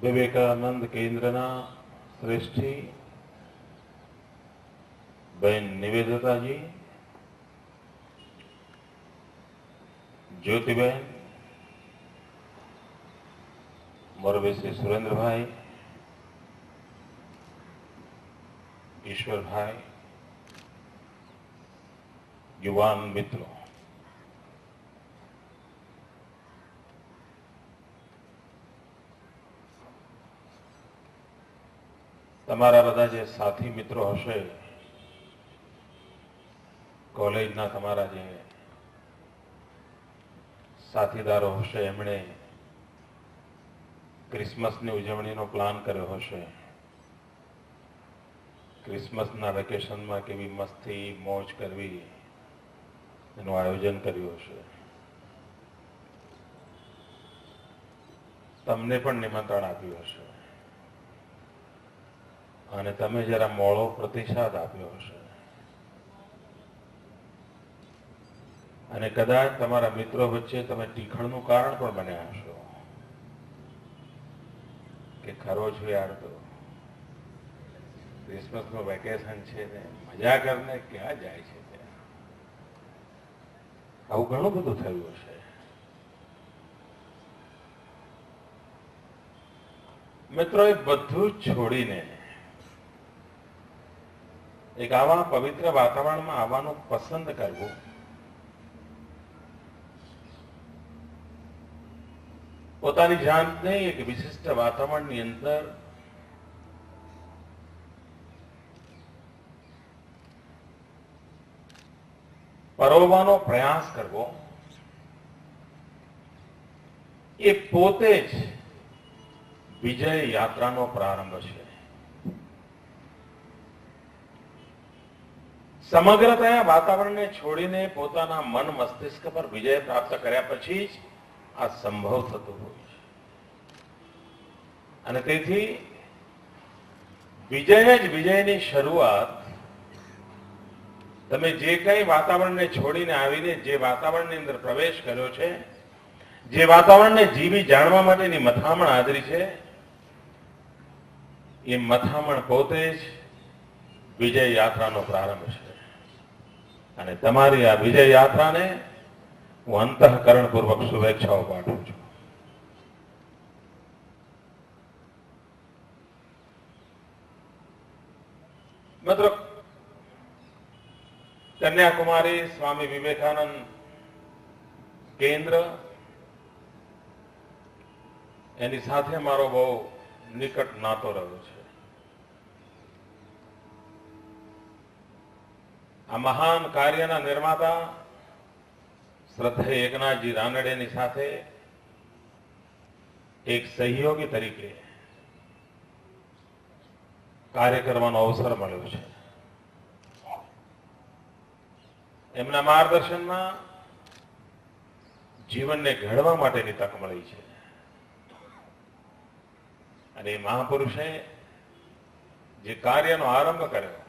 વિવેકાનંદ કેન્દ્રના શ્રેષ્ઠી બેન નિવેદિતાજી, જ્યોતિબેન, મોરબી શ્રી સુરેન્દ્રભાઈ, ઈશ્વરભાઈ, યુવાન મિત્રો, તમારા બધા જે સાથી મિત્રો હશે, કોલેજના તમારા જે સાથીદારો હશે, એમણે ક્રિસમસની ઉજવણીનો પ્લાન કર્યો હશે. ક્રિસમસના વેકેશનમાં કેવી મસ્તી મોજ કરવી એનું આયોજન કર્યું હશે. તમને પણ નિમંત્રણ આપ્યું હશે અને તમે જરા મોડો પ્રતિસાદ આપ્યો હશે અને કદાચ તમારા મિત્રો વચ્ચે તમે ટીખણનું કારણ પણ બન્યા હશો કે ખરો છો યાર, તો ક્રિસમસનું વેકેશન છે ને મજા કરીને ક્યાં જાય છે. આવું ઘણું બધું થયું હશે. મિત્રો, એ બધું જ છોડીને એક આવા પવિત્ર વાતાવરણમાં આવવાનું પસંદ કરવું પોતાની જાતને એક વિશિષ્ટ વાતાવરણની અંદર પરોવવાનો પ્રયાસ કરવો એ પોતે જ વિજય યાત્રાનો પ્રારંભ છે. સમગ્રતયા વાતાવરણને છોડીને પોતાના મન મસ્તિષ્ક પર વિજય પ્રાપ્ત કર્યા પછી જ આ સંભવ થતું હોય છે. અને તેથી વિજય જ વિજયની શરૂઆત તમે જે કંઈ વાતાવરણને છોડીને આવીને જે વાતાવરણની અંદર પ્રવેશ કર્યો છે, જે વાતાવરણને જીવી જાણવા માટેની મથામણ આદરી છે, એ મથામણ પોતે જ વિજય યાત્રાનો પ્રારંભ છે. અને તમારી આ વિજય યાત્રાને હું અંતઃકરણપૂર્વક શુભેચ્છાઓ પાઠવું છું. મિત્રો, કન્યાકુમારી સ્વામી વિવેકાનંદ કેન્દ્ર, એની સાથે મારો બહુ નિકટ નાતો રહ્યો છે. આ મહાન કાર્યના નિર્માતા શ્રદ્ધેય એકનાથજી રાનડેની સાથે એક સહયોગી તરીકે કાર્ય કરવાનો અવસર મળ્યો છે. એમના માર્ગદર્શનમાં જીવનને ઘડવા માટેની તક મળી છે. અને એ મહાપુરુષે જે કાર્યનો આરંભ કર્યો,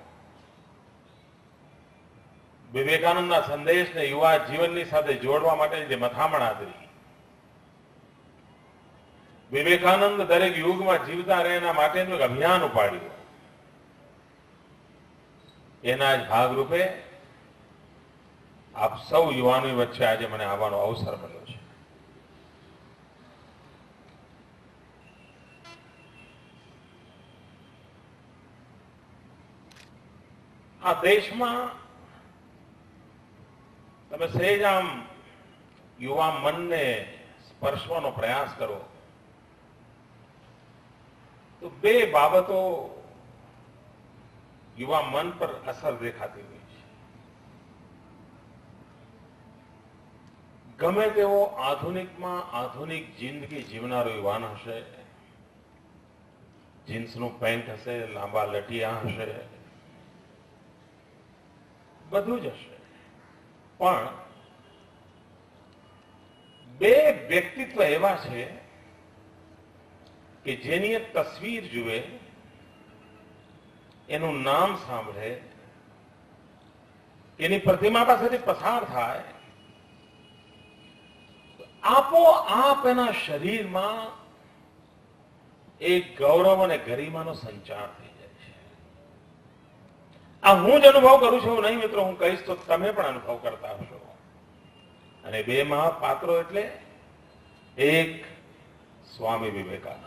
વિવેકાનંદના સંદેશને યુવા જીવનની સાથે જોડવા માટેની જે મથામણ આદરી, વિવેકાનંદ દરેક યુગમાં જીવતા રહે એના માટેનું એક અભિયાન ઉપાડ્યું. એના જ ભાગરૂપે આપ સૌ યુવાનો વચ્ચે આજે મને આવવાનો અવસર મળ્યો છે. આ દેશમાં તમે સહેજ આમ યુવા મનને સ્પર્શવાનો પ્રયાસ કરો તો બે બાબતો યુવા મન પર અસર દેખાતી હોય છે. ગમે તેવો આધુનિકમાં આધુનિક જિંદગી જીવનારો યુવાન હશે, જીન્સનું પેન્ટ હશે, લાંબા લટિયા હશે, બધું જ હશે, પણ બે વ્યક્તિત્વ એવા છે કે જેની એક તસવીર જુએ, એનું નામ સાંભળે, એની પ્રતિમા પાસેથી પસાર થાય, આપોઆપ એના શરીરમાં એક ગૌરવ અને ગરિમાનો સંચાર થઈ જાય છે. આ હું જ અનુભવ કરું છું નહીં મિત્રો, હું કહીશ તો તમે પણ અનુભવ કરતા હશો. અને બે મહાપાત્રો એટલે એક સ્વામી વિવેકાનંદ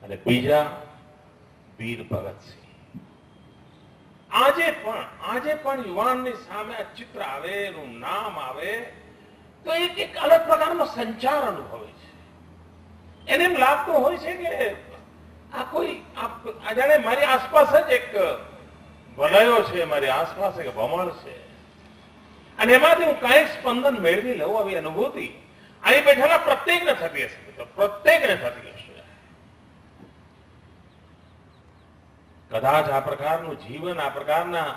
અને બીજા વીર ભગતસિંહ. આજે પણ યુવાનની સામે આ ચિત્ર આવે, એનું નામ આવે તો એક અલગ પ્રકારનો સંચાર અનુભવે છે. એને એમ લાગતું હોય છે કે આ કોઈ જાણે મારી આસપાસ જ એક વલયો છે, મારી આસપાસ એક ભમણ છે અને એમાંથી હું કાંઈક સ્પંદન મેળવી લઉં, આવી અનુભૂતિ અહીં બેઠેલા પ્રત્યેકને થતી હશે મિત્રો, પ્રત્યેકને થતી હશે. કદાચ આ પ્રકારનું જીવન, આ પ્રકારના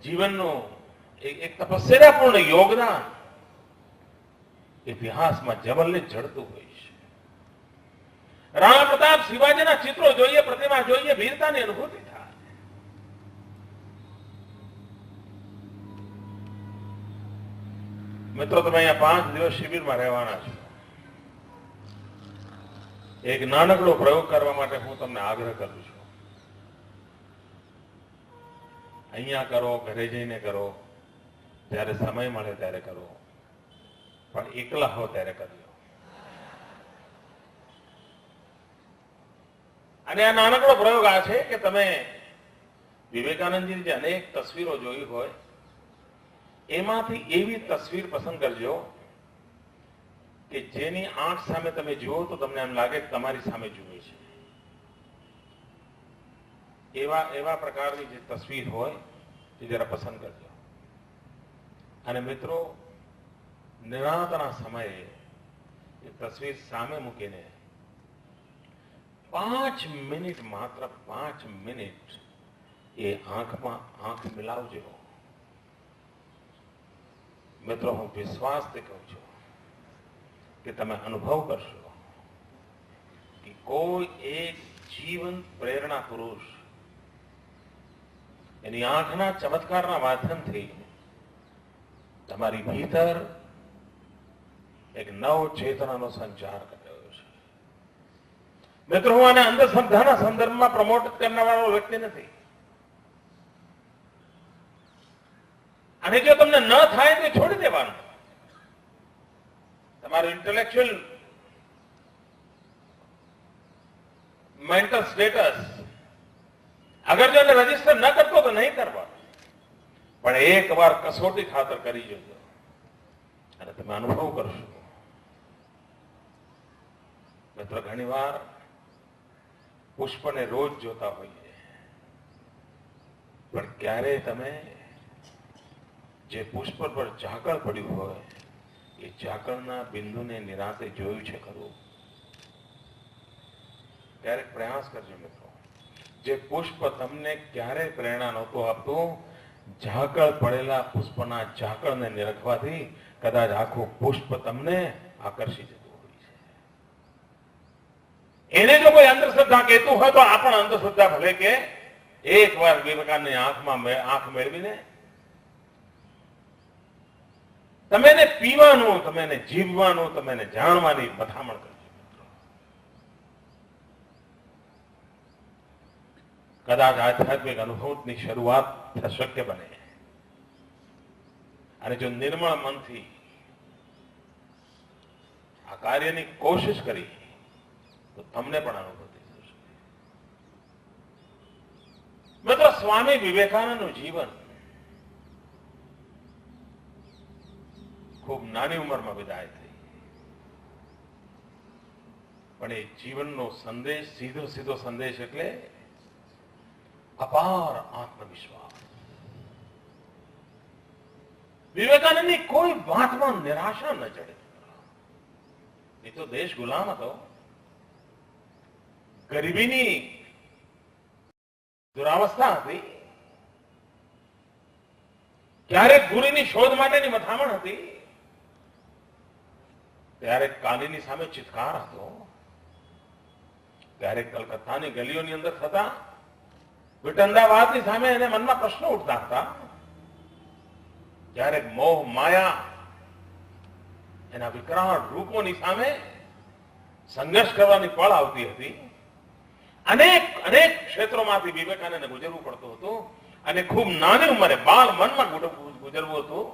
જીવનનું એક તપસ્યાપૂર્ણ યોગદાન ઇતિહાસમાં જબલને જડતું હોય છે. રાણા પ્રતાપ, શિવાજીના ચિત્રો જોઈએ, પ્રતિમા જોઈએ, વીરતાની અનુભૂતિ થાય. મિત્રો, તમે અહીંયા 5 દિવસ શિબિરમાં રહેવાના છો. એક નાનકડો પ્રયોગ કરવા માટે હું તમને આગ્રહ કરું છું. અહીંયા કરો, ઘરે જઈને કરો, જ્યારે સમય મળે ત્યારે કરો, પણ એકલા હો ત્યારે કરજો. અને આ નાનકડો પ્રયોગ આ છે કે તમે વિવેકાનંદજીની જે અનેક તસવીરો જોઈ હોય એમાંથી એવી તસવીર પસંદ કરજો કે જેની આંખ સામે તમે જુઓ તો તમને એમ લાગે કે તમારી સામે જુએ છે. એવા પ્રકારની જે તસવીર હોય એ જરા પસંદ કરજો. અને મિત્રો, નિરાંતના સમયે એ તસવીર સામે મૂકીને 5 મિનિટ, માત્ર 5 મિનિટ એ આંખમાં આંખ મિલાવજો. મિત્રો, હું વિશ્વાસથી કહું છું કે તમે અનુભવ કરશો કે કોઈ એક જીવંત પ્રેરણા પુરુષ એની આંખના ચમત્કારના માધ્યમથી તમારી ભીતર એક નવ ચેતનાનો સંચાર કર્યો છે. મિત્રો, હું આને અંધશ્રદ્ધાના સંદર્ભમાં પ્રમોટ કરનારો વ્યક્તિ નથી. અને જો તમને ન થાય તો છોડી દેવાનું. તમારું ઇન્ટેલેક્ચ્યુઅલ મેન્ટલ સ્ટેટસ અગર જો એને રજીસ્ટર ન કરતો તો નહીં કરવા, પણ એકવાર કસોટી ખાતર કરી જોજો અને તમે અનુભવ કરશો. મિત્રો, ઘણી વાર પુષ્પને રોજ જોતા હોઈએ, પણ ક્યારે તમે જે પુષ્પ પર ઝાકળ પડ્યું હોય એ ઝાકળના બિંદુને નિરાંતે જોયું છે ખરું? ક્યારેક પ્રયાસ કરજો મિત્રો. જે પુષ્પ તમને ક્યારેય પ્રેરણા નહોતું આપતું, ઝાકળ પડેલા પુષ્પના ઝાકળને નિરખવાથી કદાચ આખું પુષ્પ તમને આકર્ષી જતું હોય છે. એને જો કોઈ અંધશ્રદ્ધા કહેતું હોય તો આ પણ અંધશ્રદ્ધા ભલે કે એકવાર વિવેકાનંદની આંખ મેળવીને તમે એને પીવાનું, તમે એને જીવવાનું, તમે એને જાણવાની મથામણ કરજો. કદાચ આધ્યાત્મિક અનુભવની શરૂઆત શક્ય બને. અને જો નિર્મળ મનથી આ કાર્યની કોશિશ કરી તો તમને પણ અનુભૂતિ થશે. મિત્રો, સ્વામી વિવેકાનંદનું જીવન ખૂબ નાની ઉંમરમાં વિદાય થઈ, પણ એ જીવનનો સંદેશ, સીધો સંદેશ એટલે અપાર આત્મવિશ્વાસ. વિવેકાનંદની કોઈ વાતમાં નિરાશા ન ચડે. એ તો દેશ ગુલામ હતો, ગરીબીની દુરાવસ્થા હતી, ક્યારેક ગુરુની શોધ માટેની મથામણ હતી, ક્યારેક કાલીની સામે ચિત્કાર હતો, ક્યારેક કલકત્તાની ગલીઓની અંદર થતા વિટંદાવાદની સામે એને મનમાં પ્રશ્નો ઉઠતા હતા, ક્યારેક મોહ માયા એના વિકરાળ રૂપોની સામે સંઘર્ષ કરવાની પળ આવતી હતી. અનેક અનેક ક્ષેત્રોમાંથી વિવેકાનંદને ગુજરવું પડતું હતું અને ખૂબ નાની ઉંમરે બાળ મનમાં ગુજરવું હતું.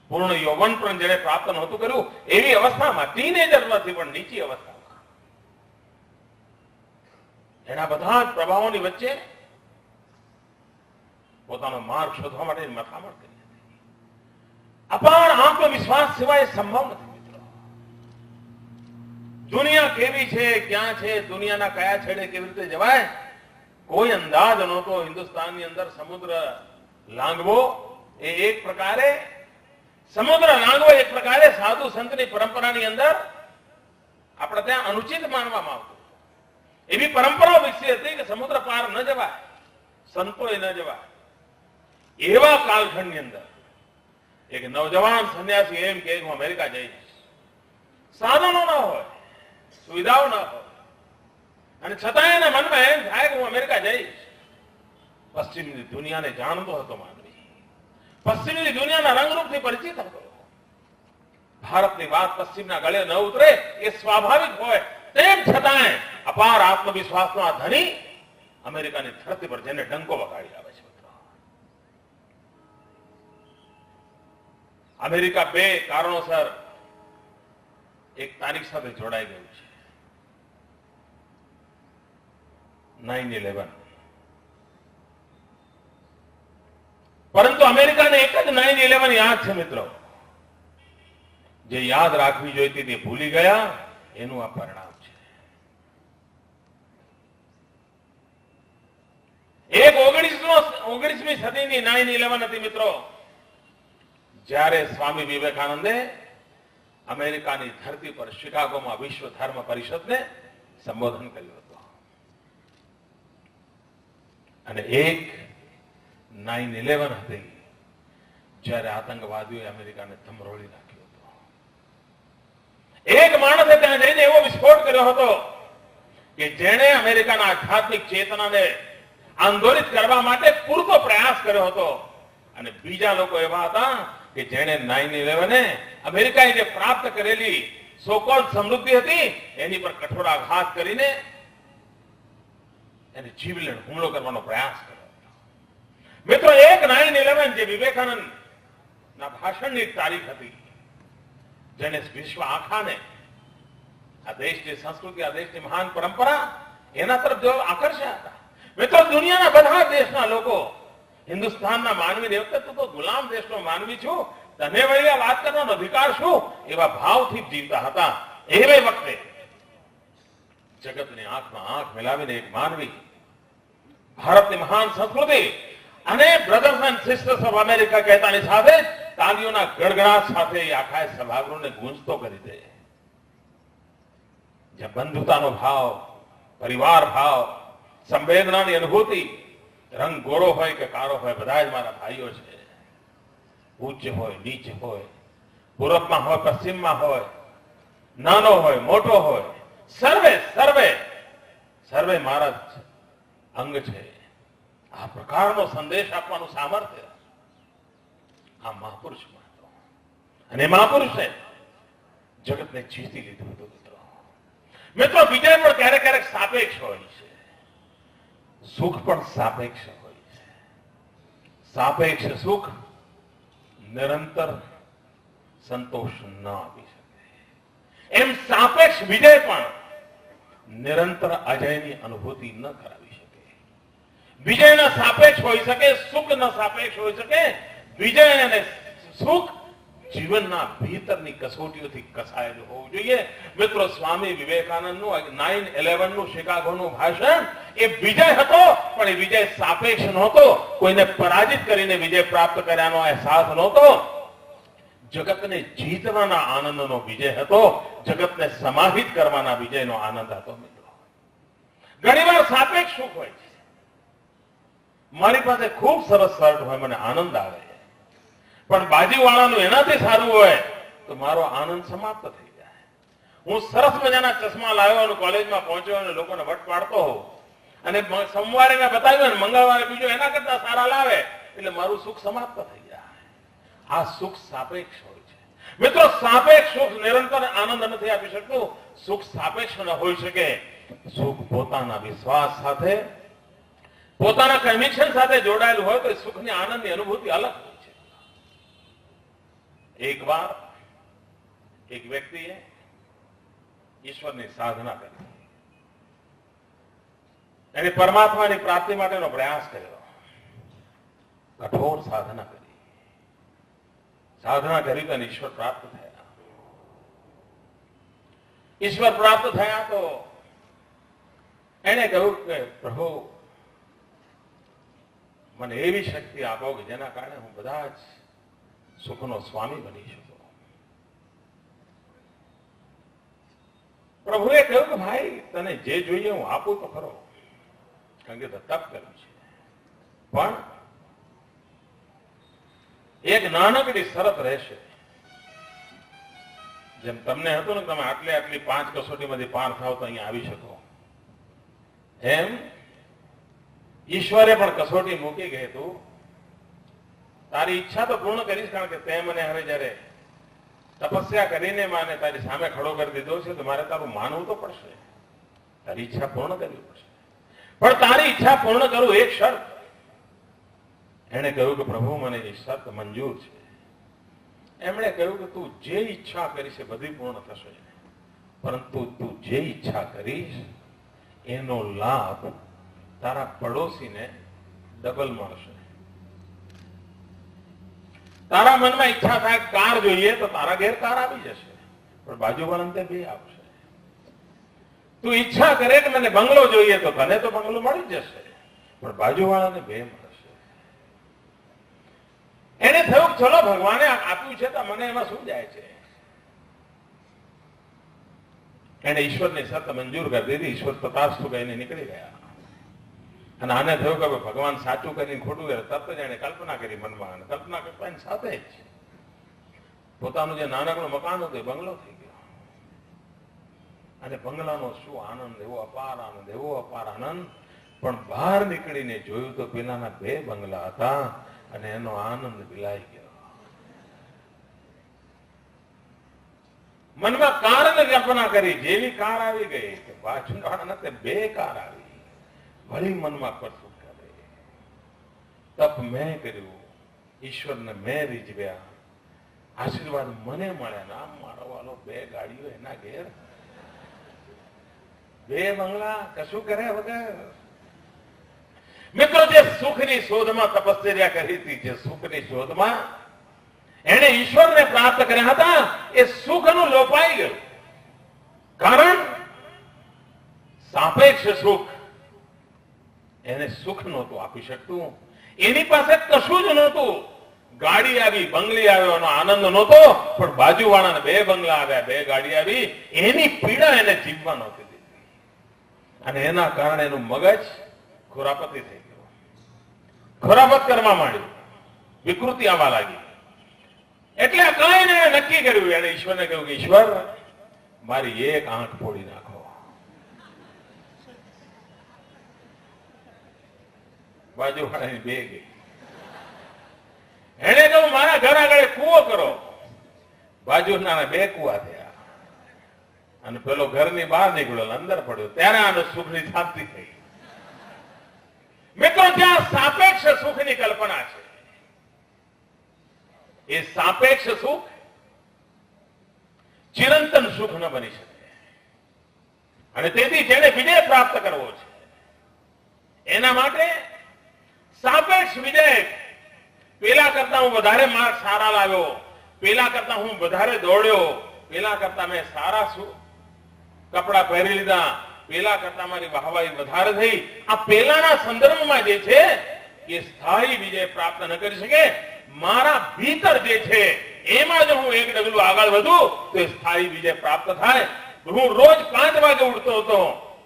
પૂર્ણ યૌવન પણ જેને પ્રાપ્ત નહોતું કર્યું એવી અવસ્થામાં, ટીનેજરમાંથી પણ નીચી અવસ્થામાં એના બધા જ પ્રભાવોની વચ્ચે પોતાનો માર્ગ શોધવા માટે મથામણ કરી હતી. અપાર આત્મવિશ્વાસ સિવાય સંભવ નથી મિત્રો. દુનિયા કેવી છે, ક્યાં છે, દુનિયાના કયા છેડે કેવી રીતે જવાય, કોઈ અંદાજ નહોતો. હિન્દુસ્તાનની અંદર સમુદ્ર લાંઘવો એ એક પ્રકારે સાધુ સંતની પરંપરાની અંદર આપણે ત્યાં અનુચિત માનવામાં આવતું. એવી પરંપરા વિકસી હતી કે સમુદ્ર પાર ન જવાય, સંતોએ ન જવાય. એવા કાલખંડની અંદર એક નવજવાન સંન્યાસી એમ કે હું અમેરિકા જઈશ. સાધનો ના હોય, સુવિધાઓ ના હોય, અને છતાં એના મનમાં એમ થાય કે હું અમેરિકા જઈશ. પશ્ચિમની દુનિયાને જાણતો હતો માનવી, પશ્ચિમની દુનિયાના રંગરૂપથી પરિચિત હતો. ભારતની વાત પશ્ચિમના ગળે ન ઉતરે એ સ્વાભાવિક હોય, તેમ છતાંય અપાર આત્મવિશ્વાસનો આ ધની અમેરિકાની ધરતી પર જેને ડંકો વગાડી આવે છે. અમેરિકા બે કારણોસર એક તારીખ સાથે જોડાઈ ગયું છે, 9/11. પરંતુ અમેરિકાને એક જ 9/11 યાદ છે મિત્રો. જે યાદ રાખવી જોઈતી તે ભૂલી ગયા, એનું આ પરિણામ છે. એક 19મી સદીની 9/11 હતી મિત્રો, જ્યારે સ્વામી વિવેકાનંદે અમેરિકાની ધરતી પર શિકાગોમાં વિશ્વ ધર્મ પરિષદને સંબોધન કર્યું હતું. અને એક 9/11 હતી જ્યારે આતંકવાદીઓએ અમેરિકાને ધમરોળી નાખ્યો હતો. એક માણસે ત્યાં જઈને એવો વિસ્ફોટ કર્યો હતો કે જેણે અમેરિકાના આધ્યાત્મિક ચેતનાને આંદોલિત કરવા માટે પૂરતો પ્રયાસ કર્યો હતો. અને બીજા લોકો એવા હતા કે જેણે 9/11 અમેરિકાએ જે પ્રાપ્ત કરેલી સોકોલ્ડ સમૃદ્ધિ હતી એની પર કઠોર આઘાત કરીને એને જીવલેણ હુમલો કરવાનો પ્રયાસ કર્યો. મિત્રો, એક 9/11 જે વિવેકાનંદ ના ભાષણની તારીખ હતી, જેને વિશ્વ આખાને આ દેશની સંસ્કૃતિ, આ દેશની મહાન પરંપરા એના તરફ જો આકર્ષ્યા હતા. મિત્રો, દુનિયાના બધા દેશના લોકો હિન્દુસ્તાનના માનવીને વખતે તું તો ગુલામ દેશનો માનવી છું, તને વળી આ વાત કરવાનો અધિકાર શું, એવા ભાવથી જીવતા હતા. એવે વખતે જગતની આંખમાં આંખ મિલાવીને એક માનવી ભારતની મહાન સંસ્કૃતિ અને brothers and sisters of America કહેતાની સાથે તાલીઓના ગડગડાટ સાથે આખા સભાગૃહને ગુંજતો કરી દે. જ્યાં બંધુતાનો ભાવ, પરિવાર ભાવ, સંવેદનાની અનુભૂતિ, રંગ ગોરો હોય કે કાળો હોય, બધા જ મારા ભાઈઓ છે. ઉચ્ચ હોય, નીચ હોય, પૂર્વમાં હોય, પશ્ચિમમાં હોય, નાનો હોય, મોટો હોય, સર્વે મારા અંગ છે. આ પ્રકારનો સંદેશ આપવાનું સામર્થ્ય આ મહાપુરુષમાં હતો. અને મહાપુરુષે જગતને જીતી લીધું હતું. મિત્રો, વિજય પણ ક્યારેક ક્યારેક સાપેક્ષ હોય છે, સુખ પણ સાપેક્ષ હોય છે. સાપેક્ષ સુખ નિરંતર સંતોષ ન આપી શકે, એમ સાપેક્ષ વિજય પણ નિરંતર અજયની અનુભૂતિ ન કરાવી શકે. વિજય ન સાપેક્ષ હોઈ શકે, સુખ ન સાપેક્ષ હોઈ શકે. વિજય અને સુખ જીવનના ભીતરની કસોટીઓથી કસાયેલું હોવું જોઈએ. મિત્રો, સ્વામી વિવેકાનંદનું 9/11 શિકાગોનું ભાષણ એ વિજય હતો, પણ એ વિજય સાપેક્ષ નહોતો. કોઈને પરાજિત કરીને વિજય પ્રાપ્ત કર્યાનો અહેસાસ નહોતો. જગતને જીતવાના આનંદનો વિજય હતો, જગતને સમાહિત કરવાના વિજયનો આનંદ હતો. મિત્રો, ઘણીવાર સાપેક્ષ સુખ હોય છે. મારી પાસે ખૂબ સરસ શર્ટ હોય, મને આનંદ આવે, પણ બાજુવાળાનું એનાથી સારું હોય તો મારો આનંદ સમાપ્ત થઈ જાય. હું સરસ મજાના ચશ્મા લાવ્યો અને કોલેજમાં પહોંચ્યો અને લોકોને વટ પાડતો હોઉં, અને સોમવારે મેં બતાવ્યું અને મંગળવારે બીજો એના કરતા સારા લાવે એટલે મારું સુખ સમાપ્ત થઈ જાય. આ સુખ સાપેક્ષ હોય છે. મિત્રો, સાપેક્ષ સુખ નિરંતર આનંદ નથી આપી શકતું. સુખ સાપેક્ષ ન હોઈ શકે. સુખ પોતાના વિશ્વાસ સાથે, પોતાના કન્વિક્શન સાથે જોડાયેલું હોય તો સુખની આનંદની અનુભૂતિ અલગ હોય છે. એકવાર એક વ્યક્તિએ ઈશ્વરની સાધના કરી. એને પરમાત્માની પ્રાપ્તિ માટેનો પ્રયાસ કર્યો. કઠોર સાધના કરી. સાધના કરી તો ઈશ્વર પ્રાપ્ત થયા. ઈશ્વર પ્રાપ્ત થયા તો એને કહ્યું કે પ્રભુ, મને એવી શક્તિ આપો કે જેના કારણે હું બધા જ સુખનો સ્વામી બની શકું. પ્રભુએ કહ્યું કે ભાઈ, તને જે જોઈએ હું આપું તો ખરો, કારણ કે તપ કર્યું છે, પણ એક નાનકડી શરત રહેશે. જેમ તમને હતું ને, તમે આટલી 5 કસોટીમાંથી પાર થાવ તો અહીંયા આવી શકો, એમ ઈશ્વરે પણ કસોટી મૂકી ગઈ. તું તારી ઈચ્છા તો પૂર્ણ કરીશ, કારણ કે તે મને હવે જયારે તપસ્યા કરીને માને તારી સામે ખડો કરી દીધો છે તો મારે તારું માનવું તો પડશે. તારી ઈચ્છા પૂર્ણ કરવી પડશે. પણ તારી ઈચ્છા પૂર્ણ કરું એક શરત. એણે કહ્યું કે પ્રભુ, મને એ શરત મંજૂર છે. એમણે કહ્યું કે તું જે ઈચ્છા કરીશ એ બધી પૂર્ણ થશે, પરંતુ તું જે ઈચ્છા કરીશ એનો લાભ તારા પડોશીને ડબલ મળશે. તારા મનમાં ઈચ્છા થાય કાર જોઈએ તો તારા ઘેર કાર આવી જશે, પણ બાજુવાળાને 2 આવશે. તું ઈચ્છા કરે કે મને બંગલો જોઈએ તો તને તો બંગલો મળી જશે, પણ બાજુવાળાને 2 મળશે. એને થયું ચલો ભગવાને આપ્યું છે તો મને એમાં શું જાય છે. એને ઈશ્વરની શરત મંજૂર કરી દીધી. ઈશ્વર તથાસ્તુ કહીને નીકળી ગયા. અને આને થયું કે ભગવાન સાચું કરીને ખોટું કરે. તરત જ એને કલ્પના કરી મનમાં, અને કલ્પના કરવાની સાથે જ પોતાનું જે નાનકડું મકાન હતું એ બંગલો થઈ ગયો. અને બંગલાનો શું આનંદ, એવો અપાર આનંદ, એવો અપાર આનંદ. પણ બહાર નીકળીને જોયું તો પેલાના 2 બંગલા હતા અને એનો આનંદ વિલાઈ ગયો. મનમાં કારની કલ્પના કરી. જેવી કાર આવી ગઈ કે બાજુવાળાના 2 કાર આવી. વળી મનમાં કરતું કરે. તપ મેં કર્યું, ઈશ્વરને મેં રીઝવ્યા, આશીર્વાદ મને મળ્યા. નામ મારો વાલો 2 ગાડીઓ એના ઘેર, 2 બંગલા, કશું કર્યા વગર. મિત્રો, જે સુખની શોધમાં તપશ્ચર્યા કરી હતી, જે સુખની શોધમાં એને ઈશ્વરને પ્રાપ્ત કર્યા હતા, એ સુખનું લોપાઈ ગયું. કારણ સાપેક્ષ સુખ એને સુખ નહોતું આપી શકતું. એની પાસે કશું જ નહોતું. ગાડી આવી, બંગલી આવ્યો, એનો આનંદ નહોતો, પણ બાજુવાળાને 2 બંગલા આવ્યા, 2 ગાડી આવી, એની પીડા એને જીવવા નહોતી દીધી. અને એના કારણે એનું મગજ ખોરાપતી થઈ ગયું. ખોરાપત કરવા માંડ્યું, વિકૃતિ આવવા લાગી. એટલે કઈ ને નક્કી કર્યું. એને ઈશ્વરને કહ્યું કે ઈશ્વર, મારી 1 આંખ ફોડી નાખો. બાજુવાળાની 2 ગઈ. એને કહ્યું મારા ઘર આગળ કૂવો કરો. બાજુના 2 કૂવા થયા. અને પેલો ઘરની બહાર નીકળ્યો, અંદર પડ્યો. ત્યારે આનો સુખની શાંતિ થઈ. મિત્રો, ત્યાં સાપેક્ષ સુખની કલ્પના છે. એ સાપેક્ષ સુખ ચિરંતન સુખ ન બની શકે. અને તેથી જેને વિજય પ્રાપ્ત કરવો છે એના માટે સાપેક્ષ વિજય. પેલા કરતા હું વધારે માર્ક સારા લાવ્યો, પેલા કરતા હું વધારે દોડ્યો, પેલા કરતા મેં સારા કપડા પહેરી લીધા, પેલા કરતા મારી વાહવાહી વધારે થઈ. આ પેલાના સંદર્ભમાં જે છે એ સ્થાયી વિજય પ્રાપ્ત ન કરી શકે. મારા ભીતર જે છે એમાં જો હું 1 ડગલું આગળ વધું તો એ સ્થાયી વિજય પ્રાપ્ત થાય. હું રોજ 5 વાગે ઉઠતો હતો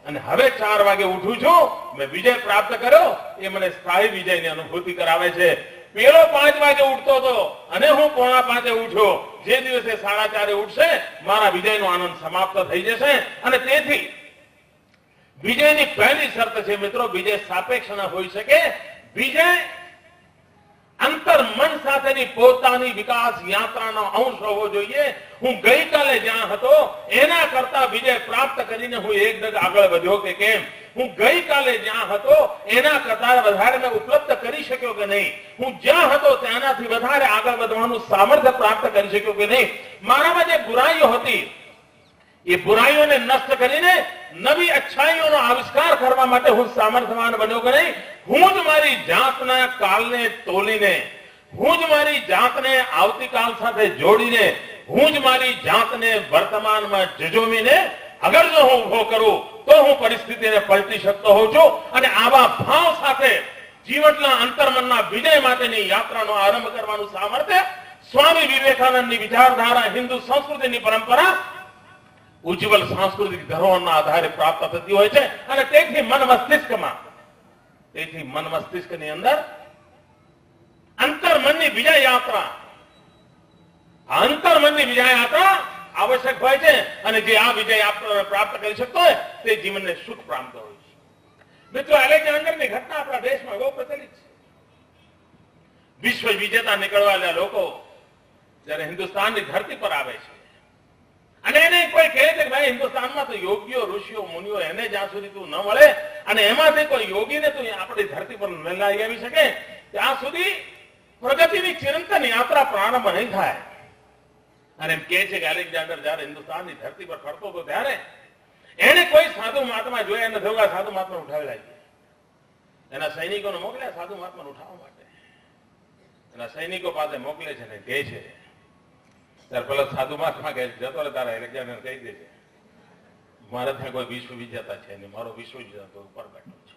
અને હવે 4 વાગે ઉઠું છું. મેં વિજય પ્રાપ્ત કર્યો, એ મને સ્થાયી વિજયની અનુભૂતિ કરાવે છે. પેલો 5 વાગે ઉઠતો હતો અને હું 4:45 ઉઠ્યો. જે દિવસે 4:30 ઉઠશે મારા વિજયનો આનંદ સમાપ્ત થઈ જશે. અને તેથી વિજયની પહેલી શરત છે મિત્રો, વિજય સાપેક્ષ ન હોઈ શકે. વિજય અંતર મન સાથેની પોતાની વિકાસ યાત્રાનો અંશ હોવો જોઈએ. હું ગઈકાલે જ્યાં હતો એના કરતા વિજય પ્રાપ્ત કરીને હું એક ડગ આગળ વધ્યો કે કેમ? હું ગઈકાલે જ્યાં હતો એના કરતા વધારે મેં ઉપલબ્ધ કરી શક્યો કે નહીં? હું જ્યાં હતો ત્યાંનાથી વધારે આગળ વધવાનું સામર્થ્ય પ્રાપ્ત કરી શક્યો કે નહીં? મારામાં જે બુરાઈઓ હતી એ બુરાઈઓને નષ્ટ કરીને નવી અચ્છાઈઓનો આવિષ્કાર કરવા માટે હું સામર્થ્યવાન બન્યો કે નહીં? હું જ મારી જાતના કાલને તોલીને, હું જ મારી જાતને આવતીકાલ સાથે જોડીને, હું જ મારી જાતને વર્તમાનમાં જજોમીને અગર જો હું ઉભો કરું તો હું પરિસ્થિતિને પલટી શકતો હોઉં છું. અને આવા ભાવ સાથે જીવનના અંતર્મનના વિજય માટેની યાત્રાનો આરંભ કરવાનું સામર્થ્ય સ્વામી વિવેકાનંદની વિચારધારા, હિન્દુ સંસ્કૃતિની પરંપરા, ઉજ્જવલ સાંસ્કૃતિક ધરોહરના આધારે પ્રાપ્ત થતી હોય છે. અને તેથી મન મસ્તિષ્કની અંદર અંતર્મનની વિજય યાત્રા, અંતર્મનની વિજય યાત્રા આવશ્યક હોય છે. અને જે આ વિજય યાત્રા પ્રાપ્ત કરી શકતો હોય તે જીવનને સુખ પ્રાપ્ત હોય છે. મિત્રો, એલેક્ઝાન્ડરની ઘટના આપણા દેશમાં બહુ પ્રચલિત છે. વિશ્વ વિજેતા નીકળવાના લોકો જયારે હિન્દુસ્તાનની ધરતી પર આવે છે અને એને કોઈ કહે છે કે ભાઈ હિન્દુસ્તાનમાં તો યોગીઓ, ઋષિઓ, મુનિઓ, એને જ્યાં સુધી તું ન મળે અને એમાંથી કોઈ યોગીને તું આપણી ધરતી પર ન લાવી આવી શકે ત્યાં સુધી પ્રગતિની ચિરંતન યાત્રા પ્રારંભ નહીં થાય. અને એમ કહે છે કે એલેક્ઝાન્ડર જયારે હિન્દુસ્તાનની ધરતી પર ફરતો હતો ત્યારે એને કોઈ સાધુ મહાત્મા જોયા એને થયું સાધુ મહાત્મા ઉઠાવી લાગ્યા. એના સૈનિકોને મોકલ્યા સાધુ મહાત્માને ઉઠાવવા માટે. એના સૈનિકો પાસે મોકલે છે ને કહે છે, ત્યારે પેલા સાધુ મહાત્મા કહે જતો રે તારા એલેક્ઝાન્ડર કહી દે છે મારે ત્યાં કોઈ વિશ્વ વિજેતા છે નહીં, મારો વિશ્વ વિજેતા ઉપર બેઠો છે,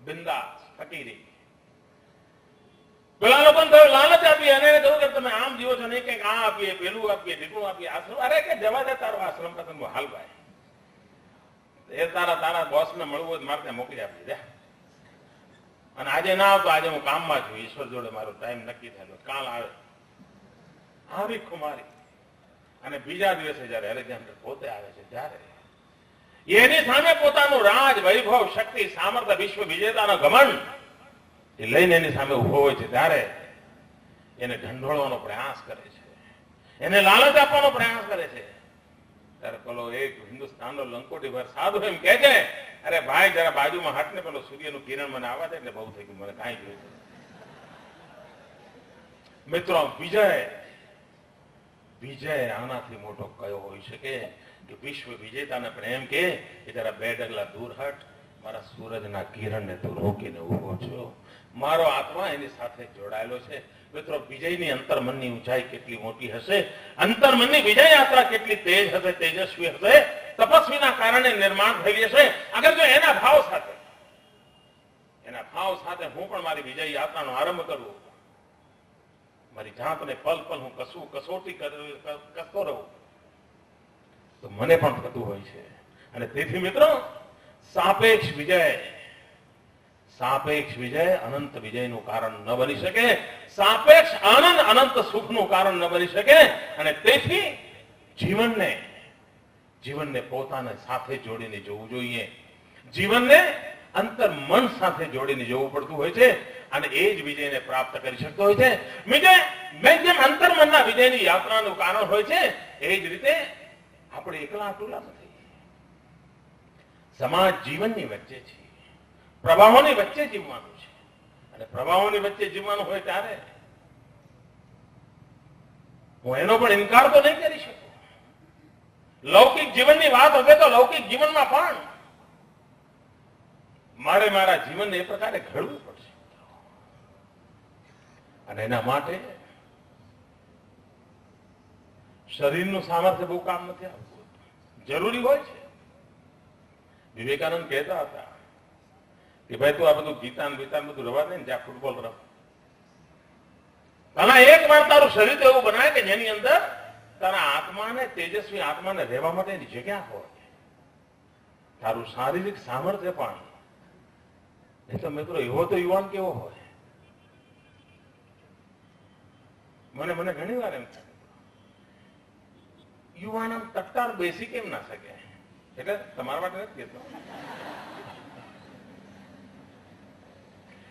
બિંદાસ ફકીરી. પેલા લોકોને થયું લાલચ આપી અને એને કહ્યું કે તમે આમ જીવો છો નહીં, કંઈક આ આપીએ, પેલું આપીએ, ઢીકણું આપીએ, આશ્રમ. અરે કે જવા દે તારો આશ્રમ પતંગ હાલ ભાઈ, એ તારા બોસને મળવું હોય મારે ત્યાં મોકલી આપી દે. અને આજે ના આવતો, આજે હું કામમાં છું, ઈશ્વર જોડે મારો ટાઈમ નક્કી થયેલો, કાલ આવે. આવી ખુમારી. અને બીજા દિવસે જયારે એલેક્ઝાન્ડર પોતે આવે છે, જ્યારે એની સામે પોતાનું રાજ, વૈભવ, શક્તિ, સામર્થ્ય, વિશ્વ વિજેતાનો ઘમંડ એ લઈને એની સામે ઉભો હોય છે, ત્યારે એને ઢંઢોળવાનો પ્રયાસ કરે છે, એને લાલચ આપવાનો પ્રયાસ કરે છે. ત્યારે પેલો એક હિન્દુસ્તાનનો લંકોટી ભર સાધુ એમ કહે છે, અરે ભાઈ જરા બાજુમાં હટ ને, પેલો સૂર્યનું કિરણ મને આવવા દે એટલે બહુ થઈ ગયું, મને કાંઈ જોયું. મિત્રો, વિજય આનાથી મોટો કયો હોઈ શકે કે વિશ્વ વિજેતાને પણ એમ કે જરા 2 ડગલા દૂર હટ, મારા સૂરજના કિરણને તું રોકીને ઉભો છો, મારો આત્મા એની સાથે જોડાયેલો છે. મિત્રો, વિજયની અંતર્મનની ઊંચાઈ કેટલી મોટી હશે, અંતર્મનની વિજય યાત્રા કેટલી તેજ હશે, તેજસ્વી હશે, તપસ્વીના કારણે નિર્માણ થયેલી હશે. અગર જો એના ભાવ સાથે હું પણ મારી વિજય યાત્રાનો આરંભ કરું, મારી જાતને પલ પલ હું કસોટી કરતો રહું, તો મને પણ થતું હોય છે. અને તેથી મિત્રો, સાપેક્ષ વિજય અનંત વિજયનું કારણ ન બની શકે, સાપેક્ષ આનંદ અનંત સુખનું કારણ ન બની શકે. અને તેથી જીવનને પોતાને સાથે જોડીને જોવું જોઈએ, જીવનને અંતર મન સાથે જોડીને જોવું પડતું હોય છે. અને એ જ વિજયને પ્રાપ્ત કરી શકતો હોય છે. જેમ અંતર્મનના વિજયની યાત્રાનું કારણ હોય છે, એ જ રીતે આપણે એકલા અટુલા નથી. સમાજ જીવનની વચ્ચે છે, પ્રવાહોની વચ્ચે જીવવાનું છે. અને પ્રવાહોની વચ્ચે જીવવાનું હોય ત્યારે હું એનો પણ ઇનકાર તો નહીં કરી શકું. લૌકિક જીવનની વાત હશે તો લૌકિક જીવનમાં પણ મારે મારા જીવનને એ પ્રકારે ઘડવું પડશે. અને એના માટે શરીરનું સામર્થ્ય બહુ કામ નથી આવતું, જરૂરી હોય છે. વિવેકાનંદ કહેતા હતા કે ભાઈ તું આ બધું ગીતાન બધું રવા દે ને, જ્યાં ફૂટબોલ રમ. તારા એક વાર તારું શરીર એવું બનાય કે જેની અંદર તારા આત્માને, તેજસ્વી આત્માને રહેવા માટેની જગ્યા હોય, તારું શારીરિક સામર્થ્ય પણ. નહીં તો મિત્રો, એવો તો યુવાન કેવો હોય. મને ઘણી વાર એમ થાય, યુવાન આમ તકતાર બેસી કેમ ના શકે? એટલે તમારા માટે નથી કહેતો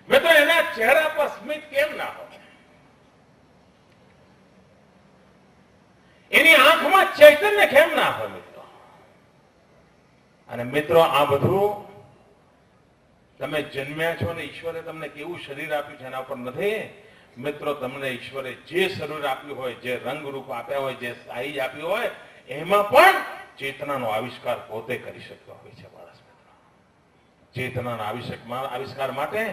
મિત્રો, એના ચહેરા પર સ્મિત કેમ ના હોય? ચૈતન્ય કેમ ના હોય મિત્રો? અને મિત્રો આ બધું તમે જન્મ્યા છો ને ઈશ્વરે તમને કેવું શરીર આપ્યું છે એના ઉપર નથી. મિત્રો તમને ઈશ્વરે જે શરીર આપ્યું હોય, જે રંગરૂપ આપ્યા હોય, જે સાઈઝ આપ્યું હોય, એમાં પણ ચેતનાનો આવિષ્કાર પોતે કરી શકતો હોય છે માણસ. ચેતનાના આવિષ્કાર માટે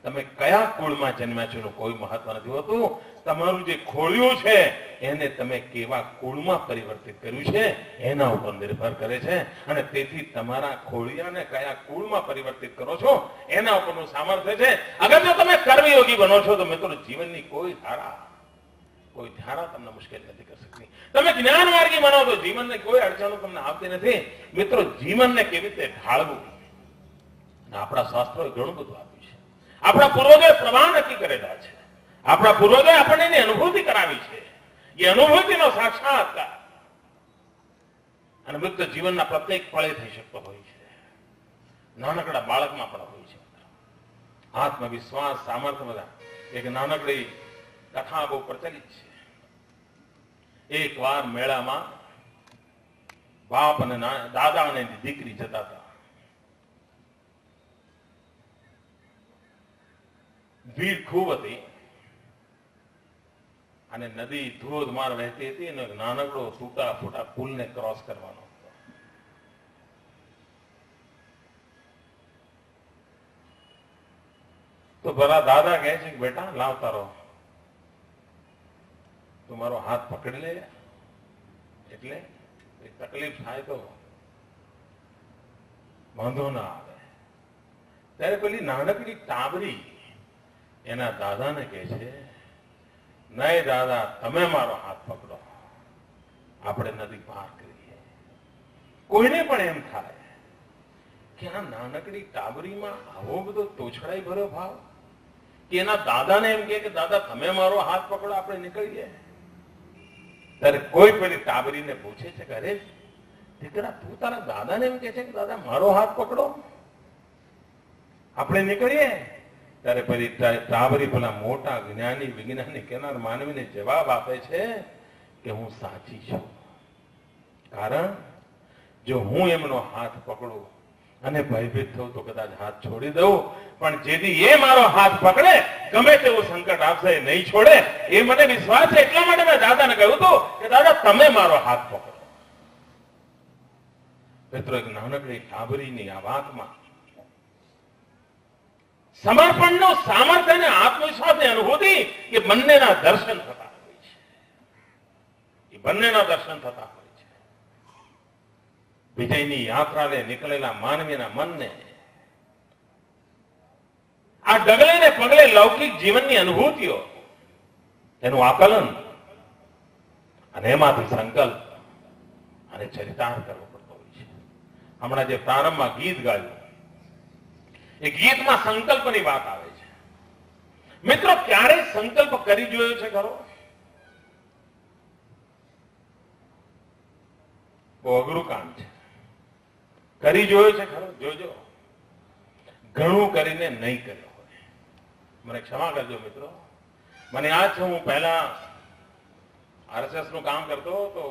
તમે કયા કુળમાં જન્મ્યા છો એનું કોઈ મહત્વ નથી હોતું. તમારું જે ખોળ્યું છે એને તમે કેવા કુળમાં પરિવર્તિત કર્યું છે એના ઉપર નિર્ભર કરે છે. અને તેથી તમારા ખોળિયાને કયા કુળમાં પરિવર્તિત કરો છો એના ઉપરનું સામર્થ્ય છે. અગર જો તમે કર્મયોગી બનો છો તો મિત્રો જીવનની કોઈ ધારા તમને મુશ્કેલ નથી કરી શકતી. તમે જ્ઞાન માર્ગી બનો તો જીવનને કોઈ અડચણો તમને આવતી નથી. મિત્રો જીવનને કેવી રીતે ઢાળવું આપણા શાસ્ત્રોએ ઘણું બધું આપ્યું છે. આપણા પૂર્વજોએ પ્રમાણ નક્કી કરેલા છે. આપણા પૂર્વજોએ આપણને એની અનુભૂતિ કરાવી છે. એ અનુભૂતિનો સાક્ષાત્કાર અને મિત્ર જીવનના પ્રત્યેક પળે થઈ શકતો હોય છે. નાનકડા બાળકમાં પણ હોય છે. આત્મવિશ્વાસ, સામર્થ્ય બધા. એક નાનકડી કથા બહુ પ્રચલિત છે. એકવાર મેળામાં બાપ અને દાદા અને દીકરી જતા હતા. ભીડ ખૂબ હતી અને નદી ધોધમાર વહેતી હતી અને નાનકડો તૂટા ફૂટા પુલને ક્રોસ કરવાનો હતો. તો બરા દાદા કહે છે કે બેટા લાવતા રહો, તું મારો હાથ પકડી લે, એટલે તકલીફ થાય તો વાંધો ના આવે. ત્યારે પેલી નાનકડી ટાબરી એના દાદાને કહે છે, નહીં દાદા, તમે મારો હાથ પકડો, આપણે નદી પાર કરીએ. કોઈને પણ એમ થાય કે આ નાનકડી ટાબરીમાં આવો બધો તોછડાઈ ભર્યો ભાવ, કે એના દાદાને એમ કે દાદા તમે મારો હાથ પકડો, આપણે નીકળીએ. ત્યારે કોઈ પેલી ટાબરીને પૂછે છે કે અરે દીકરા, તું તારા દાદાને એમ કે છે કે દાદા મારો હાથ પકડો, આપણે નીકળીએ. ત્યારે પછી ટાબરી પેલા મોટા જ્ઞાની વિજ્ઞાની કેનાર માનવીને જવાબ આપે છે કે હું સાચી છું. કારણ જો હું એમનો હાથ પકડું અને ભયભીત થઉં તો કદાચ હાથ છોડી દઉં, પણ જેથી એ મારો હાથ પકડે ગમે તેવું સંકટ આપશે નહીં છોડે, એ મને વિશ્વાસ છે. એટલા માટે મેં દાદાને કહ્યું હતું કે દાદા તમે મારો હાથ પકડો. મિત્રો, એક નાનકડી ટાબરીની આ વાતમાં સમર્પણનું સામર્થ્ય અને આત્મવિશ્વાસની અનુભૂતિ એ બંનેના દર્શન થતા હોય છે. એ બંનેના દર્શન થતા હોય છે. વિજયની યાત્રાને નીકળેલા માનવીના મનને આ ડગલે ને પગલે લૌકિક જીવનની અનુભૂતિઓ, એનું આકલન અને એમાંથી સંકલ્પ અને ચરિતાર્થ કરવો પડતો હોય છે. હમણાં જે પ્રારંભમાં ગીત ગાયું, એ ગીતમાં સંકલ્પની વાત આવે છે. મિત્રો, ક્યારે સંકલ્પ કરી જોયો છે ખરો? બહુ અઘરું કામ છે. કરી જોયો છે ખરો? જોજો. ઘણું કરીને નહીં કર્યો હોય. મને ક્ષમા કરજો મિત્રો, મને યાદ છે હું પહેલા આરએસએસ નું કામ કરતો તો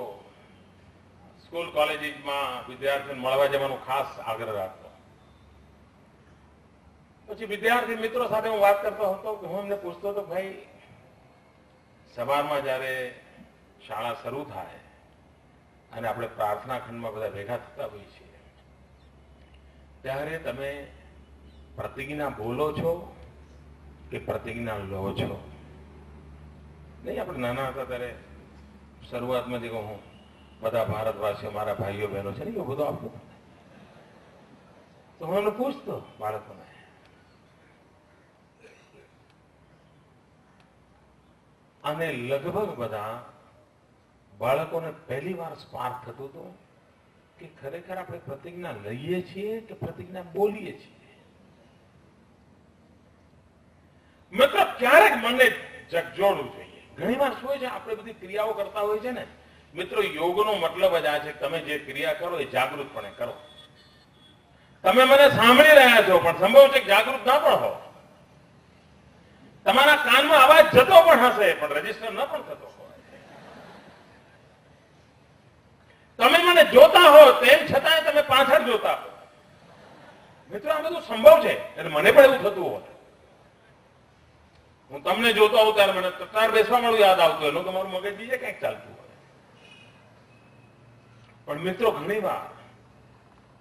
સ્કૂલ કોલેજીસમાં વિદ્યાર્થીઓને મળવા જવાનું ખાસ આગ્રહ રાખતો. પછી વિદ્યાર્થી મિત્રો સાથે હું વાત કરતો હતો કે હું એમને પૂછતો હતો, ભાઈ સવારમાં જયારે શાળા શરૂ થાય અને આપણે પ્રાર્થના ખંડમાં બધા ભેગા થતા હોઈએ છીએ, ત્યારે તમે પ્રતિજ્ઞા બોલો છો કે પ્રતિજ્ઞા લો છો? નહીં, આપણે નાના હતા ત્યારે શરૂઆતમાં જે હું બધા ભારતવાસીઓ મારા ભાઈઓ બહેનો છે ને એવું બધું આપતું, તો હું એમને પૂછતો બાળકોને, અને લગભગ બધા બાળકોને પહેલી વાર સ્પાર્ક થતું હતું કે ખરેખર આપણે પ્રતિજ્ઞા લઈએ છીએ કે પ્રતિજ્ઞા બોલીએ છીએ. મિત્ર, ક્યારેક મને જગજોડવું જોઈએ. ઘણી વાર શું હોય છે, આપણે બધી ક્રિયાઓ કરતા હોય છે ને મિત્રો, યોગનો મતલબ જ આ છે તમે જે ક્રિયા કરો એ જાગૃતપણે કરો. તમે મને સાંભળી રહ્યા છો પણ સંભવ છે કે જાગૃત ના પણ હો. તમારા કાનમાં અવાજ જતો પણ હશે પણ રજીસ્ટર ન પણ થતો હોય. જોતા હો તેમ છતાં તમે પાછળ જોતા હો. મિત્રો આ બધું સંભવ છે. એટલે મને પણ એવું થતું હોય, હું તમને જોતો હોઉં ત્યારે મને તતાર બેસવા મળું યાદ આવતું એનું તમારું મગજ બીજે કંઈક ચાલતું હોય. પણ મિત્રો ઘણી વાર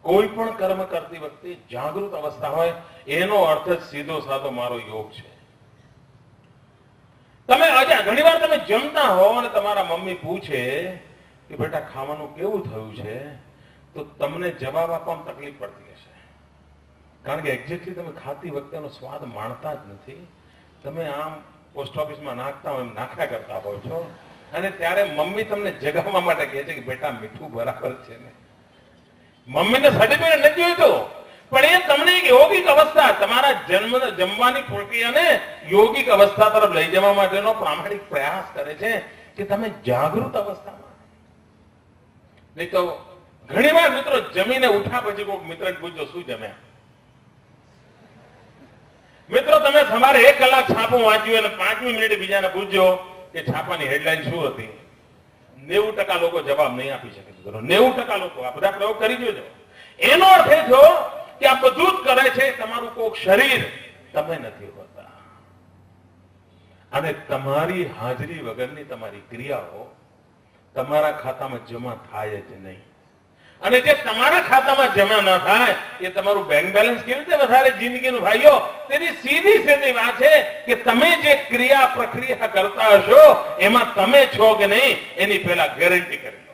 કોઈ પણ કર્મ કરતી વખતે જાગૃત અવસ્થા હોય એનો અર્થ જ સીધો સાધો મારો યોગ છે. તમે ઘણી વાર તમે જમતા હો અને તમારા મમ્મી પૂછે કે બેટા ખાવાનું કેવું થયું છે, તો તમને જવાબ આપવામાં તકલીફ પડતી હશે. કારણ કે એક્ઝેક્ટલી તમે ખાતી વખતેનો સ્વાદ માણતા જ નથી. તમે આમ પોસ્ટ ઓફિસમાં નાખતા હોય એમ નાખ્યા કરતા હોય છો, અને ત્યારે મમ્મી તમને જગાવવા માટે કહે છે કે બેટા મીઠું બરાબર છે ને. મમ્મીને સર્ટિફિકેટ નથી જોઈતું, પણ એ તમને એક યોગિક અવસ્થા, તમારા જમવાની પ્રક્રિયાને યોગિક અવસ્થા તરફ લઈ જવા માટેનો પ્રામાણિક પ્રયાસ કરે છે કે તમે જાગૃત અવસ્થામાં. નહીં તો ઘણી વાર મિત્રો જમીને ઉઠા પછી કોઈક મિત્રને પૂછજો શું જમ્યા. મિત્રો તમે સવારે 1 કલાક છાપું વાંચ્યું અને 5મી મિનિટે બીજાને પૂછજો કે છાપાની હેડલાઈન શું હતી. 90% લોકો જવાબ નહીં આપી શકે. 90% લોકો આ બધા પ્રયોગ કરી જોજો. એનો અર્થ એ થયો કે આ બધું જ કરે છે તમારું કોઈક શરીર, તમે નથી હોતા. અને તમારી હાજરી વગરની તમારી ક્રિયાઓ તમારા ખાતામાં જમા થાય જ નહીં. અને જે તમારા ખાતામાં જમા ન થાય એ તમારું બેંક બેલેન્સ કેવી રીતે વધારે જિંદગીનું ભાઈઓ? તેની સીધી વાત છે કે તમે જે ક્રિયા પ્રક્રિયા કરતા હશો એમાં તમે છો કે નહીં એની પહેલા ગેરંટી કરી લો.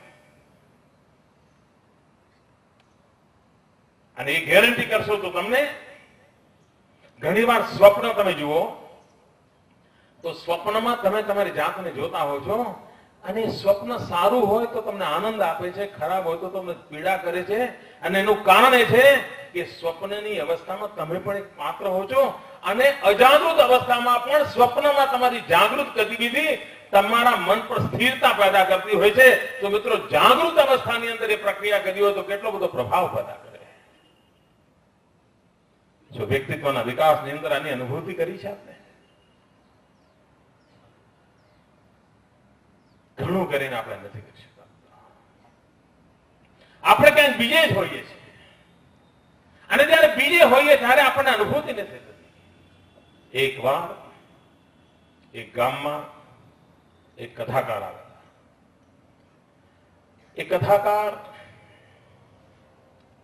અને એ ગેરંટી કરશો તો તમને ઘણીવાર સ્વપ્ન તમે જુઓ તો સ્વપ્નમાં તમે તમારી જાતને જોતા હો છો, અને સ્વપ્ન સારું હોય તો તમને આનંદ આપે છે, ખરાબ હોય તો તમને પીડા કરે છે. અને એનું કારણ એ છે કે સ્વપ્નની અવસ્થામાં તમે પણ એક પાત્ર હો છો, અને અજાગૃત અવસ્થામાં પણ સ્વપ્નમાં તમારી જાગૃત ગતિવિધિ તમારા મન પર સ્થિરતા પેદા કરતી હોય છે. તો મિત્રો જાગૃત અવસ્થાની અંદર એ પ્રક્રિયા કરી હોય તો કેટલો બધો પ્રભાવ પેદા કરે. જો વ્યક્તિત્વના વિકાસની અંદર આની અનુભૂતિ કરી છે આપણે ઘણું કરીને આપણે નથી કરી શકતા. આપણે ક્યાંક બીજે જ હોઈએ છીએ, અને જયારે બીજે હોઈએ ત્યારે આપણને અનુભૂતિ નથી થતી. એકવાર એક ગામમાં એક કથાકાર આવ્યા. એ કથાકાર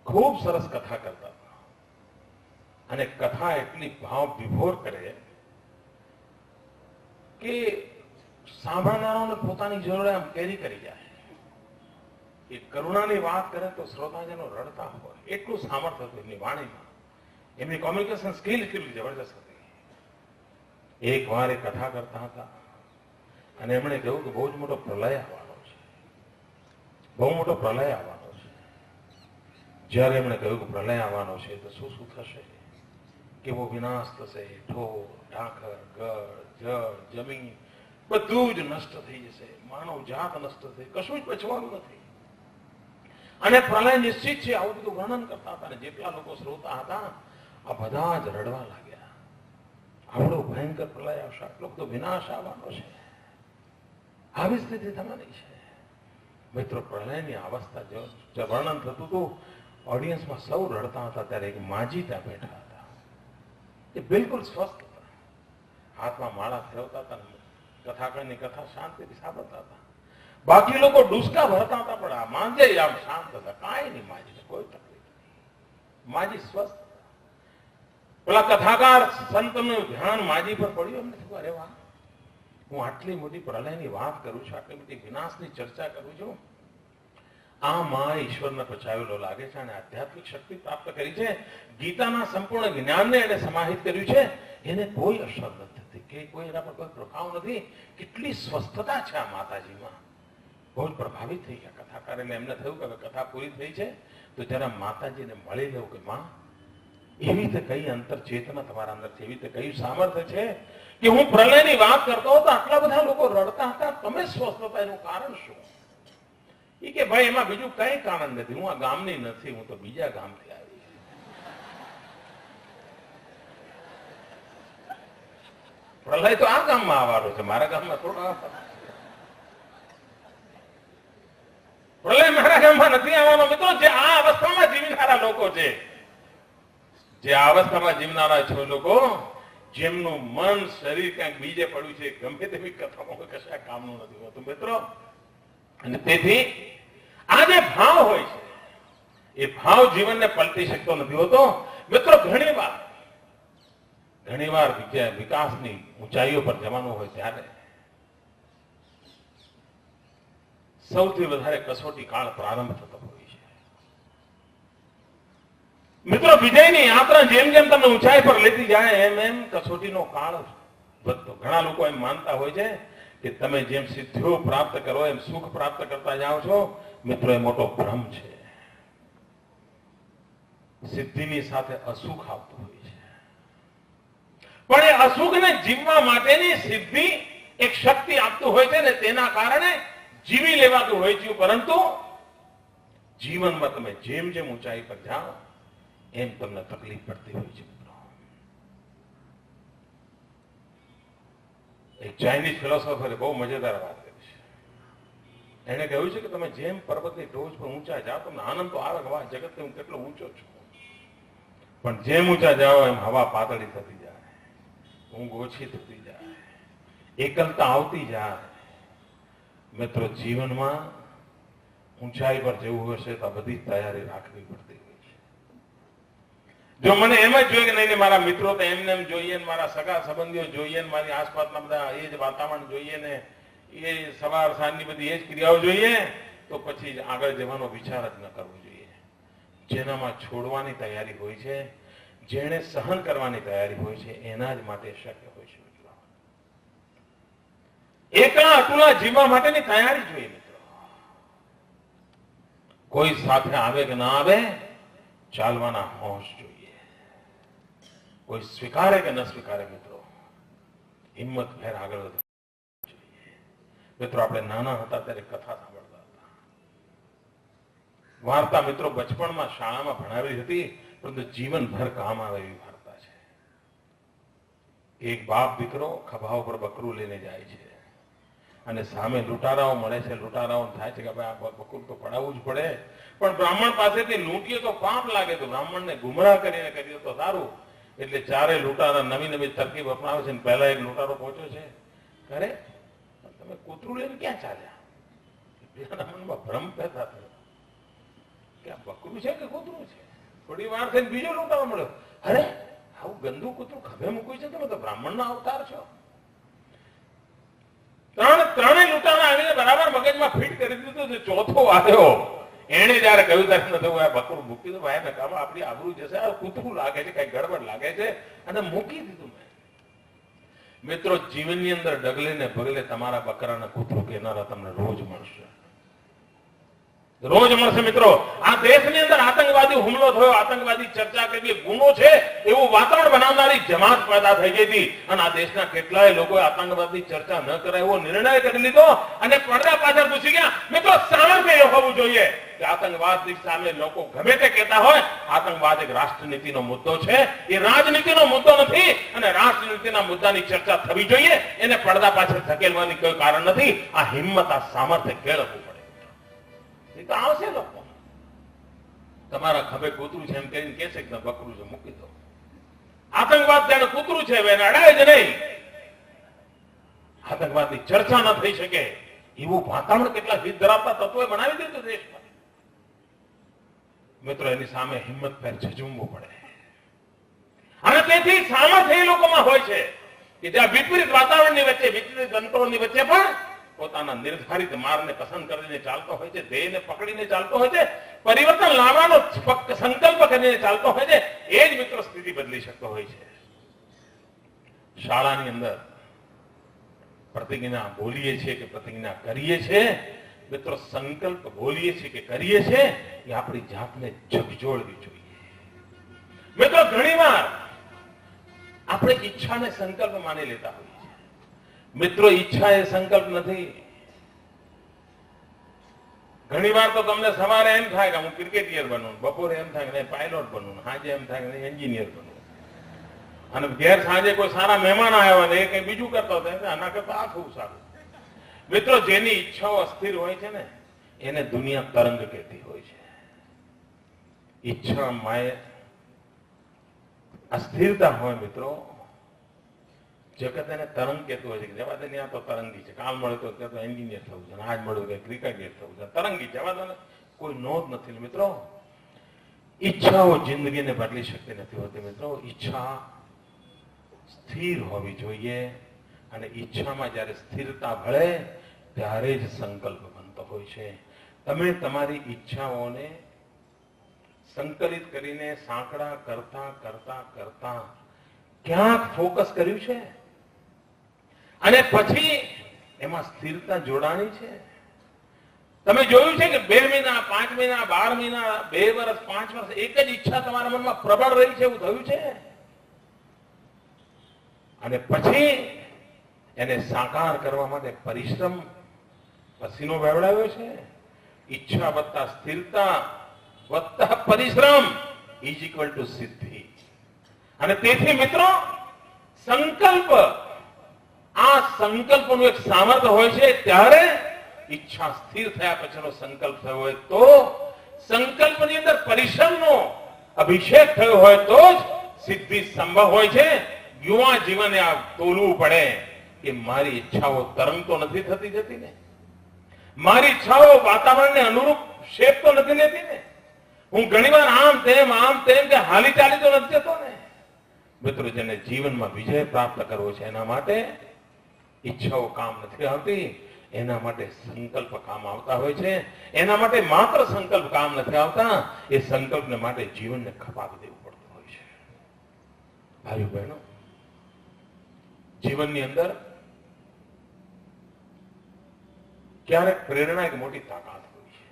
ખૂબ સરસ કથા કરતા હતા, અને કથા એટલી ભાવ વિભોર કરે કે સાંભળનારાઓને પોતાની જરૂર આમ કેરી કરી જાય. એ કરુણાની વાત કરે તો શ્રોતાજનો રડતા હોય એટલું સામર્થ્ય હતું એમની વાણીમાં. એમની કોમ્યુનિકેશન સ્કિલ કેટલી જબરજસ્ત હતી. એક વાર એ કથા કરતા હતા અને એમણે કહ્યું કે બહુ જ મોટો પ્રલય આવવાનો છે, બહુ મોટો પ્રલય આવવાનો છે. જ્યારે એમણે કહ્યું કે પ્રલય આવવાનો છે તો શું શું થશે, કેવો વિનાશ થશે, ઢોર ઢાંખર ગળ જળ જમીન બધું જ નષ્ટ થઈ જશે, માનવ જાત નષ્ટ થઈ, કશું જ બચવાનું નથી. અને પ્રલય નિશ્ચિત છે આવું બધું વર્ણન કરતા હતા. અને જેટલા લોકો શ્રોતા હતા આ બધા જ રડવા લાગ્યા. આવડો ભયંકર પ્રલય આવશે, આટલો બધો વિનાશ આવવાનો છે, આવી સ્થિતિ થવાની છે. મિત્રો પ્રલયની અવસ્થા જે વર્ણન થતું હતું, ઓડિયન્સમાં સૌ રડતા હતા. ત્યારે એક માજી ત્યાં બેઠા હતા. એ બિલકુલ સ્વસ્થ હતા, હાથમાં માળા ફેરવતા હતા, કથાકારની કથા શાંતિથી સાંભળતા હતા. બાકી લોકો ડુસકા ભરતા હતા, પણ આ માંજે આમ શાંત હતા. કાંઈ નહીં, માજીને કોઈ તકલીફ નહીં, માજી સ્વસ્થ હતા. પેલા કથાકાર સંતનું ધ્યાન માજી પર પડ્યું. એમને થયું અરે વાહ, હું આટલી મોટી પ્રલયની વાત કરું છું, આટલી મોટી વિનાશની ચર્ચા કરું છું, આ માં ઈશ્વરને પચાવેલો લાગે છે અને આધ્યાત્મિક શક્તિ પ્રાપ્ત કરી છે, ગીતાના સંપૂર્ણ જ્ઞાનને એને સમાહિત કર્યું છે, એને કોઈ અસર નથી થતી, કે કોઈ એના પર કોઈ પ્રભાવ નથી. કેટલી સ્વસ્થતા છે આ માતાજીમાં. બહુ જ પ્રભાવિત થઈ ગયા કથાકાર. એટલે એમને થયું કે કથા પૂરી થઈ છે તો જરા માતાજીને મળી લેવું કે માં એવી રીતે કઈ અંતર ચેતના તમારા અંદર છે, એવી રીતે કયું સામર્થ્ય છે કે હું પ્રલયની વાત કરતો હતો, આટલા બધા લોકો રડતા હતા, તમે સ્વસ્થ હતા, એનું કારણ શું? એ કે ભાઈ એમાં બીજું કઈ કારણ નથી, હું આ ગામની નથી, હું તો બીજા ગામથી આવી. પ્રલય તો આ ગામમાં આવવાનો છે, મારા ગામમાં થોડો. પ્રલય મહારાજ ગાળામાં નથી આવવાનો મિત્રો. જે આ અવસ્થામાં જીવનારા લોકો છે, જે આ અવસ્થામાં જીવનારા છો લોકો, જેમનું મન શરીર ક્યાંક બીજે પડ્યું છે, ગમે તેવી કથામાં કશા કામનું નથી હોતું મિત્રો. અને તેથી આ જે ભાવ હોય છે એ ભાવ જીવનને પલટી શકતો નથી હોતો મિત્રો. ઘણીવાર વિકાસની ઊંચાઈઓ પર જવાનું હોય ત્યારે સૌથી વધારે કસોટી કાળ પ્રારંભ થતો હોય છે મિત્રો. વિજયની યાત્રા જેમ જેમ તમને ઊંચાઈ પર લેતી જાય એમ એમ કસોટીનો કાળ વધતો. ઘણા લોકો એમ માનતા હોય છે કે તમે જેમ સિદ્ધિઓ પ્રાપ્ત કરો એમ સુખ પ્રાપ્ત કરતા જાઓ છો મિત્રો. એ મોટો ભ્રમ છે. સિદ્ધિની સાથે અસુખ આવતું હોય છે, પણ એ અસુખને જીવવા માટેની સિદ્ધિ એક શક્તિ આપતું હોય છે ને તેના કારણે જીવી લેવાતું હોય છે. પરંતુ જીવનમાં તમે જેમ જેમ ઊંચાઈ પર જાઓ એમ તમને તકલીફ પડતી હોય છે મિત્રો. એક ચાઇનીઝ ફિલોસોફરે બહુ મજેદાર વાત કરી છે. એને કહ્યું છે કે તમે જેમ પર્વતની ટોચ પર ઊંચા જાઓ તમને આનંદ તો આવે કે વાહ જગતથી હું કેટલો ઊંચો છું, પણ જેમ ઊંચા જાઓ એમ હવા પાતળી થતી જાય, ઊંઘ ઓછી થતી જાય, એકલતા આવતી જાય. મિત્રો જીવનમાં ઊંચાઈ પર જવું હશે તો બધી તૈયારી રાખવી પડતી હોય છે. જો મને એમ જ જોઈએ કે નહીં મારા મિત્રો તો એમને એમ જોઈએ ને મારા સગા સંબંધીઓ જોઈએ ને મારી આસપાસના બધા એ જ વાતાવરણ જોઈએ ને એ સવાર સાંજની બધી એ જ ક્રિયાઓ જોઈએ તો પછી આગળ જવાનો વિચાર જ ન કરવો જોઈએ. જેનામાં છોડવાની તૈયારી હોય છે, જેણે સહન કરવાની તૈયારી હોય છે એના જ માટે શક્ય હોય છે મિત્રો. એકલા અતુલા જીવવા માટેની તૈયારી જોઈએ મિત્રો. કોઈ સાથે આવે કે ના આવે ચાલવાના હોશ જોઈએ. કોઈ સ્વીકારે કે ન સ્વીકારે મિત્રો હિંમત ભેર આગળ વધવું જોઈએ. મિત્રો આપણે નાના હતા ત્યારે કથા સાંભળતા હતા. વાર્તા મિત્રો બચપણમાં શાળામાં ભણાવેલી હતી પરંતુ જીવનભર કામ આવે એવી વાર્તા છે. એક બાપ દીકરો ખભા ઉપર બકરું લઈને જાય છે અને સામે લૂંટારાઓ મળે છે. લૂંટારાઓ થાય છે કે ભાઈ આ બકરું તો પડાવવું જ પડે, પણ બ્રાહ્મણ પાસેથી લૂંટીએ તો પાપ લાગે, તો બ્રાહ્મણને ગુમરાહ કરીને કરીએ તો સારું. એટલે ચારે લૂંટારા નવી નવી તરકીબ અપનાવે છે. પહેલા એક લૂંટારો પહોંચ્યો છે, કરે તમે કૂતરું લઈને ક્યાં ચાલ્યા? પેલાના મનમાં ભ્રમ પેદા થયો કે આ બકરું છે કે કૂતરું છે. થોડી વાર થઈને બીજો લૂંટારો મળ્યો, અરે આવું ગંદુ કૂતરું ખભે મૂક્યું છે, તમે તો બ્રાહ્મણના અવતાર છો. ત્રણેય લૂંટારા આવીને બરાબર મગજમાં ફિટ કરી દીધું. ચોથો આવ્યો એને જયારે કહ્યું ત્યારે નથી આ બકરું મૂકી દો ભાઈ નકામા આપણી આબરૂ જશે, આ કૂતરું લાગે છે, કઈ ગડબડ લાગે છે અને મૂકી દીધું મેં. મિત્રો જીવનની અંદર ડગલે ને પગલે તમારા બકરાના કૂતરું કહેનારા તમને રોજ મળશે, રોજ મળશે મિત્રો. આ દેશની અંદર આતંકવાદી હુમલો થયો, આતંકવાદી ચર્ચા કરવી ગુનો છે એવું વાતાવરણ બનાવનારી જમાત પેદા થઈ ગઈ હતી અને આ દેશના કેટલાય લોકોએ આતંકવાદી ચર્ચા ન કરાય એવો નિર્ણય કરી લીધો અને પડદા પાછળ પૂછી ગયા. મિત્રો સામર્થ્ય એ હોવું જોઈએ કે આતંકવાદની સામે લોકો ગમે તે કહેતા હોય આતંકવાદ એક રાષ્ટ્રનીતિનો મુદ્દો છે, એ રાજનીતિનો મુદ્દો નથી અને રાષ્ટ્રનીતિના મુદ્દાની ચર્ચા થવી જોઈએ. એને પડદા પાછળ ધકેલવાની કોઈ કારણ નથી. આ હિંમત, આ સામર્થ્ય કેળવવું પડે. એ તો આવશે લોકો તમારા ખભે કૂતરું છે એમ કહીને કહેશે કે બકરું છે મૂકી દો. આતંકવાદ જાણે કૂતરું છે એને અડાય જ નહીં. આતંકવાદની ચર્ચા ન થઈ શકે એવું વાતાવરણ કેટલા હિત ધરાવતા તત્વોએ બનાવી દીધું દેશમાં. મિત્રો એની સામે હિંમત ભેર ઝઝૂમવું પડે અને તેથી સામર્થ્ય એ લોકોમાં હોય છે કે જ્યાં વિપરીત વાતાવરણની વચ્ચે, વિપરીત તંત્રોની વચ્ચે પણ પોતાના નિર્ધારિત માર્ગને પસંદ કરીને ચાલતો હોય છે, ધ્યેયને પકડીને ચાલતો હોય છે, પરિવર્તન લાવવાનો સંકલ્પ કરીને ચાલતો હોય છે. એ જ મિત્રો સ્થિતિ બદલી શકતો હોય છે. શાળાની અંદર પ્રતિજ્ઞા બોલીએ છીએ કે પ્રતિજ્ઞા કરીએ છીએ મિત્રો, સંકલ્પ બોલીએ છીએ કે કરીએ છીએ એ આપણી જાતને ઝકઝોળવી જોઈએ. મિત્રો ઘણીવાર આપણે ઈચ્છાને સંકલ્પ માની લેતા હોઈએ. મિત્રો ઈચ્છા એ સંકલ્પ નથી. ઘણી વાર તો તમને સવારે એમ થાય કે હું ક્રિકેટિયર બનવું, બપોરે એમ થાય કે પાયલોટ બનવું, સાંજે એમ થાય કે એન્જિનિયર બનવું અને ઘેર સાંજે કોઈ સારા મહેમાન આવ્યા ને એ કઈ બીજું કરતો હતો આના કરતા આ ખૂબ સારું. મિત્રો જેની ઈચ્છાઓ અસ્થિર હોય છે ને એને દુનિયા તરંગ કહેતી હોય છે. ઈચ્છામાં અસ્થિરતા હોય મિત્રો, જગત એને તરંગ કહેતું હોય છે કે જવા દે ને, આ તો તરંગી છે. કાલ મળે તો એન્જિનિયર થવું છે, આજ મળ્યું કે ક્રિકેટર થવું છે, તરંગી જવા દો ને, કોઈ નોંધ નથી. મિત્રો, ઈચ્છાઓ જિંદગીને બદલી શકતી નથી હોતી. મિત્રો, ઈચ્છા સ્થિર હોવી જોઈએ, અને ઈચ્છામાં જ્યારે સ્થિરતા ભળે ત્યારે જ સંકલ્પ બનતો હોય છે. તમે તમારી ઈચ્છાઓને સંકલિત કરીને સાંકડા કરતા કરતા કરતા ક્યાંક ફોકસ કર્યું છે, અને પછી એમાં સ્થિરતા જોડાણી છે. તમે જોયું છે કે 2 મહિના, 5 મહિના, 12 મહિના, 2 વર્ષ, 5 વર્ષ એક જ ઈચ્છા તમારા મનમાં પ્રબળ રહી છે, એવું થયું છે, અને પછી એને સાકાર કરવા માટે પરિશ્રમ, પસીનો વહેવડાવ્યો છે. ઈચ્છા વત્તા સ્થિરતા વત્તા પરિશ્રમ ઇઝ ઇક્વલ ટુ સિદ્ધિ. અને તેથી મિત્રો, સંકલ્પ, આ સંકલ્પનું એક સામર્થ્ય હોય છે. ત્યારે ઈચ્છા સ્થિર થયા પછીનો સંકલ્પ થયો હોય તો, સંકલ્પની અંદર પરિશ્રમનો અભિષેક થયો હોય તો જ સિદ્ધિ સંભવ હોય છે. યુવા જીવને આ તોલવું પડે કે મારી ઈચ્છાઓ તરંગ તો નથી થતી જતી ને, મારી ઈચ્છાઓ વાતાવરણને અનુરૂપ શેપ તો નથી લેતી ને, હું ઘણીવાર આમ તેમ કે હાલી ચાલી તો નથી જતો ને. મિત્રો, જેને જીવનમાં વિજય પ્રાપ્ત કરવો છે એના માટે ઈચ્છાઓ કામ નથી આવતી, એના માટે સંકલ્પ કામ આવતા હોય છે. એના માટે માત્ર સંકલ્પ કામ નથી આવતા, એ સંકલ્પને માટે જીવનને ખપાવી દેવું પડતું હોય છે. ભાઈઓ બહેનો, જીવનની અંદર ક્યારેક પ્રેરણા એક મોટી તાકાત હોય છે.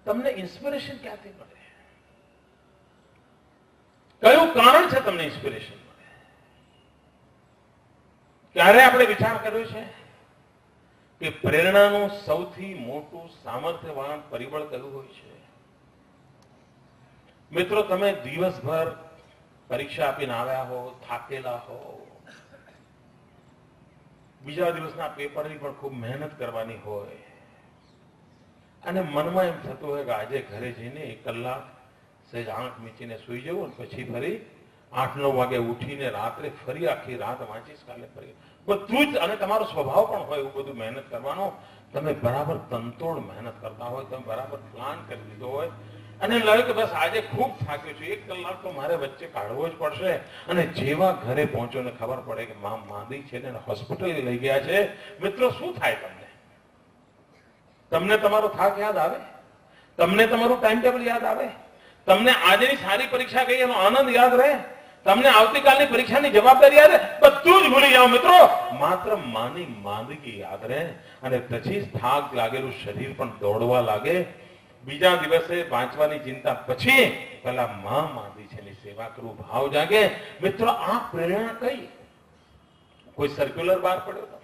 તમને ઇન્સ્પિરેશન ક્યાંથી મળે? કયું કારણ છે તમને ઇન્સ્પિરેશન મળે? ક્યારે આપણે વિચાર કર્યો છે કે પ્રેરણાનું સૌથી મોટું સામર્થ્યવાન પરિબળ કયું હોય છે? મિત્રો, તમે દિવસભર પરીક્ષા આપીને આવ્યા હો, થાકેલા હો, બીજા દિવસના પેપરની પણ ખૂબ મહેનત કરવાની હોય, અને મનમાં એમ થતું હોય કે આજે ઘરે જઈને 1 કલાક સહેજ આંખ મીચીને સુઈ જવું, પછી ફરી 8-9 વાગે ઉઠીને રાત્રે ફરી આખી રાત વાંચીશ, કાલે ફરી બધું જ. અને તમારો સ્વભાવ પણ હોય એવું બધું મહેનત કરવાનો. તમે બરાબર તનતોડ મહેનત કરતા હોય, તમે બરાબર પ્લાન કરી દીધો હોય, અને લાગે કે બસ આજે ખૂબ થાક્યો છું, 1 કલાક તો મારે વચ્ચે કાઢવો જ પડશે. અને જેવા ઘરે પહોંચો ને ખબર પડે કે મા માંદી છે ને હોસ્પિટલ લઈ ગયા છે, મિત્રો, શું થાય તમને? તમને તમારો થાક યાદ આવે? તમને તમારું ટાઈમ ટેબલ યાદ આવે? તમને આજની સારી પરીક્ષા ગઈ એનો આનંદ યાદ રહે? તમને આવતીકાલની પરીક્ષાની જવાબદારી યાદ રહે? બધું જ ભૂલી જાઓ મિત્રો, માત્ર માની માંદગી યાદ રહે. અને પછી થાક લાગેલું શરીર પણ દોડવા લાગે. બીજા દિવસે વાંચવાની ચિંતા, પછી પેલા માં માંદી છે એની સેવા કરવું ભાવ જાગે. મિત્રો, આ પ્રેરણા કઈ? કોઈ સર્ક્યુલર બહાર પડ્યો હતો?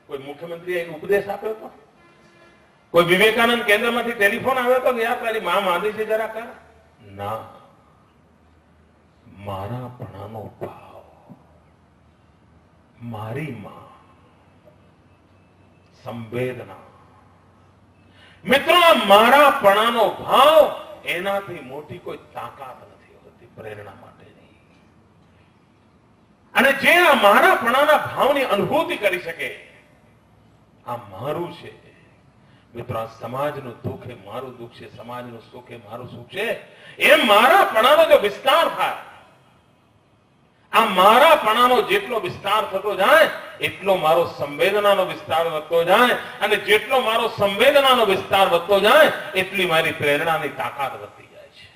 કોઈ મુખ્યમંત્રીએ ઉપદેશ આપ્યો હતો? કોઈ વિવેકાનંદ કેન્દ્રમાંથી ટેલિફોન આવ્યો હતો કે યાર તારી માં માંદી છે જરા કર? ના, મારાપણાનો ભાવ, મારી માં, સંવેદના. મિત્રો, મારાપણાનો ભાવ, એનાથી મોટી કોઈ તાકાત નથી હોતી પ્રેરણા માટેની. અને જે આ મારાપણાના ભાવની અનુભૂતિ કરી શકે, આ મારું છે મિત્રો, આ સમાજનું દુઃખ એ મારું દુઃખ છે, સમાજનું સુખ એ મારું સુખ છે, એમ મારાપણાનો જો વિસ્તાર થાય, આ મારાપણાનો જેટલો વિસ્તાર થતો જાય એટલો મારો સંવેદનાનો વિસ્તાર વધતો જાય, અને જેટલો મારો સંવેદનાનો વિસ્તાર વધતો જાય એટલી મારી પ્રેરણાની તાકાત વધતી જાય છે.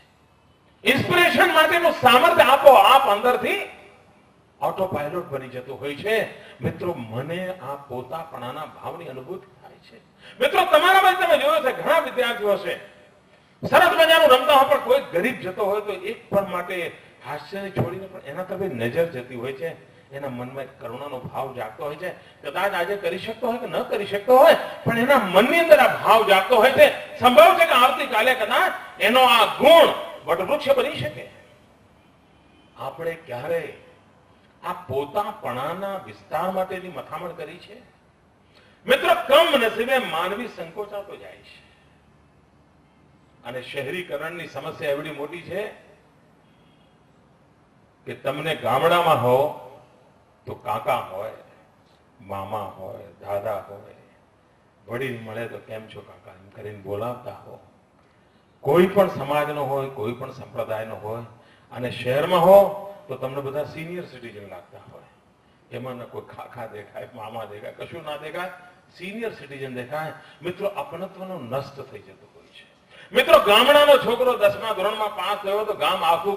ઇન્સ્પિરેશન માટેનું સામર્થ્ય આપોઆપ અંદરથી ઓટો પાયલોટ બની જતું હોય છે. મિત્રો, મને આ પોતાપણાના ભાવની અનુભૂતિ થાય છે. મિત્રો, તમારામાં તમે જોયો છે ઘણા વિદ્યાર્થીઓ છે સરસ મજાનું રમતા હોય, પણ કોઈ ગરીબ જતો હોય તો એક પણ માટે હાસ્યને છોડીને પણ એના તરફ નજર જતી હોય છે. એના મનમાં એક કરુણાનો ભાવ જાગતો હોય છે. કદાચ આજે કરી શકતો હોય કે ન કરી શકતો હોય, પણ એના મનની અંદર આ ભાવ જાગતો હોય છે. સંભવ છે કે આવતીકાલે કદાચ એનો આ ગુણ વટવૃક્ષ બની શકે. આપણે ક્યારે આ પોતાપણાના વિસ્તાર માટેની મથામણ કરી છે? મિત્રો કમ નસીબે માનવી સંકોચાતો જાય છે અને શહેરીકરણની સમસ્યા એવડી મોટી છે કે તમને ગામડામાં હો તો કાકા હોય, મામા હોય, દાદા હોય, વડીલ મળે તો કેમ છો કાકા એમ કરીને બોલાવતા હો. કોઈ પણ સમાજનો હોય, કોઈ પણ સંપ્રદાયનો હોય, અને શહેરમાં હો તો તમને બધા સિનિયર સિટીઝન લાગતા હોય. એમાં ન કોઈ કાકા દેખાય, મામા દેખાય, કશું ના દેખાય, સિનિયર સિટીઝન દેખાય. મિત્રો અપનત્વનો નષ્ટ થઈ જતો હોય છે. મિત્રો ગામડાનો છોકરો 10મા ધોરણમાં પાસ થયો તો ગામ આખું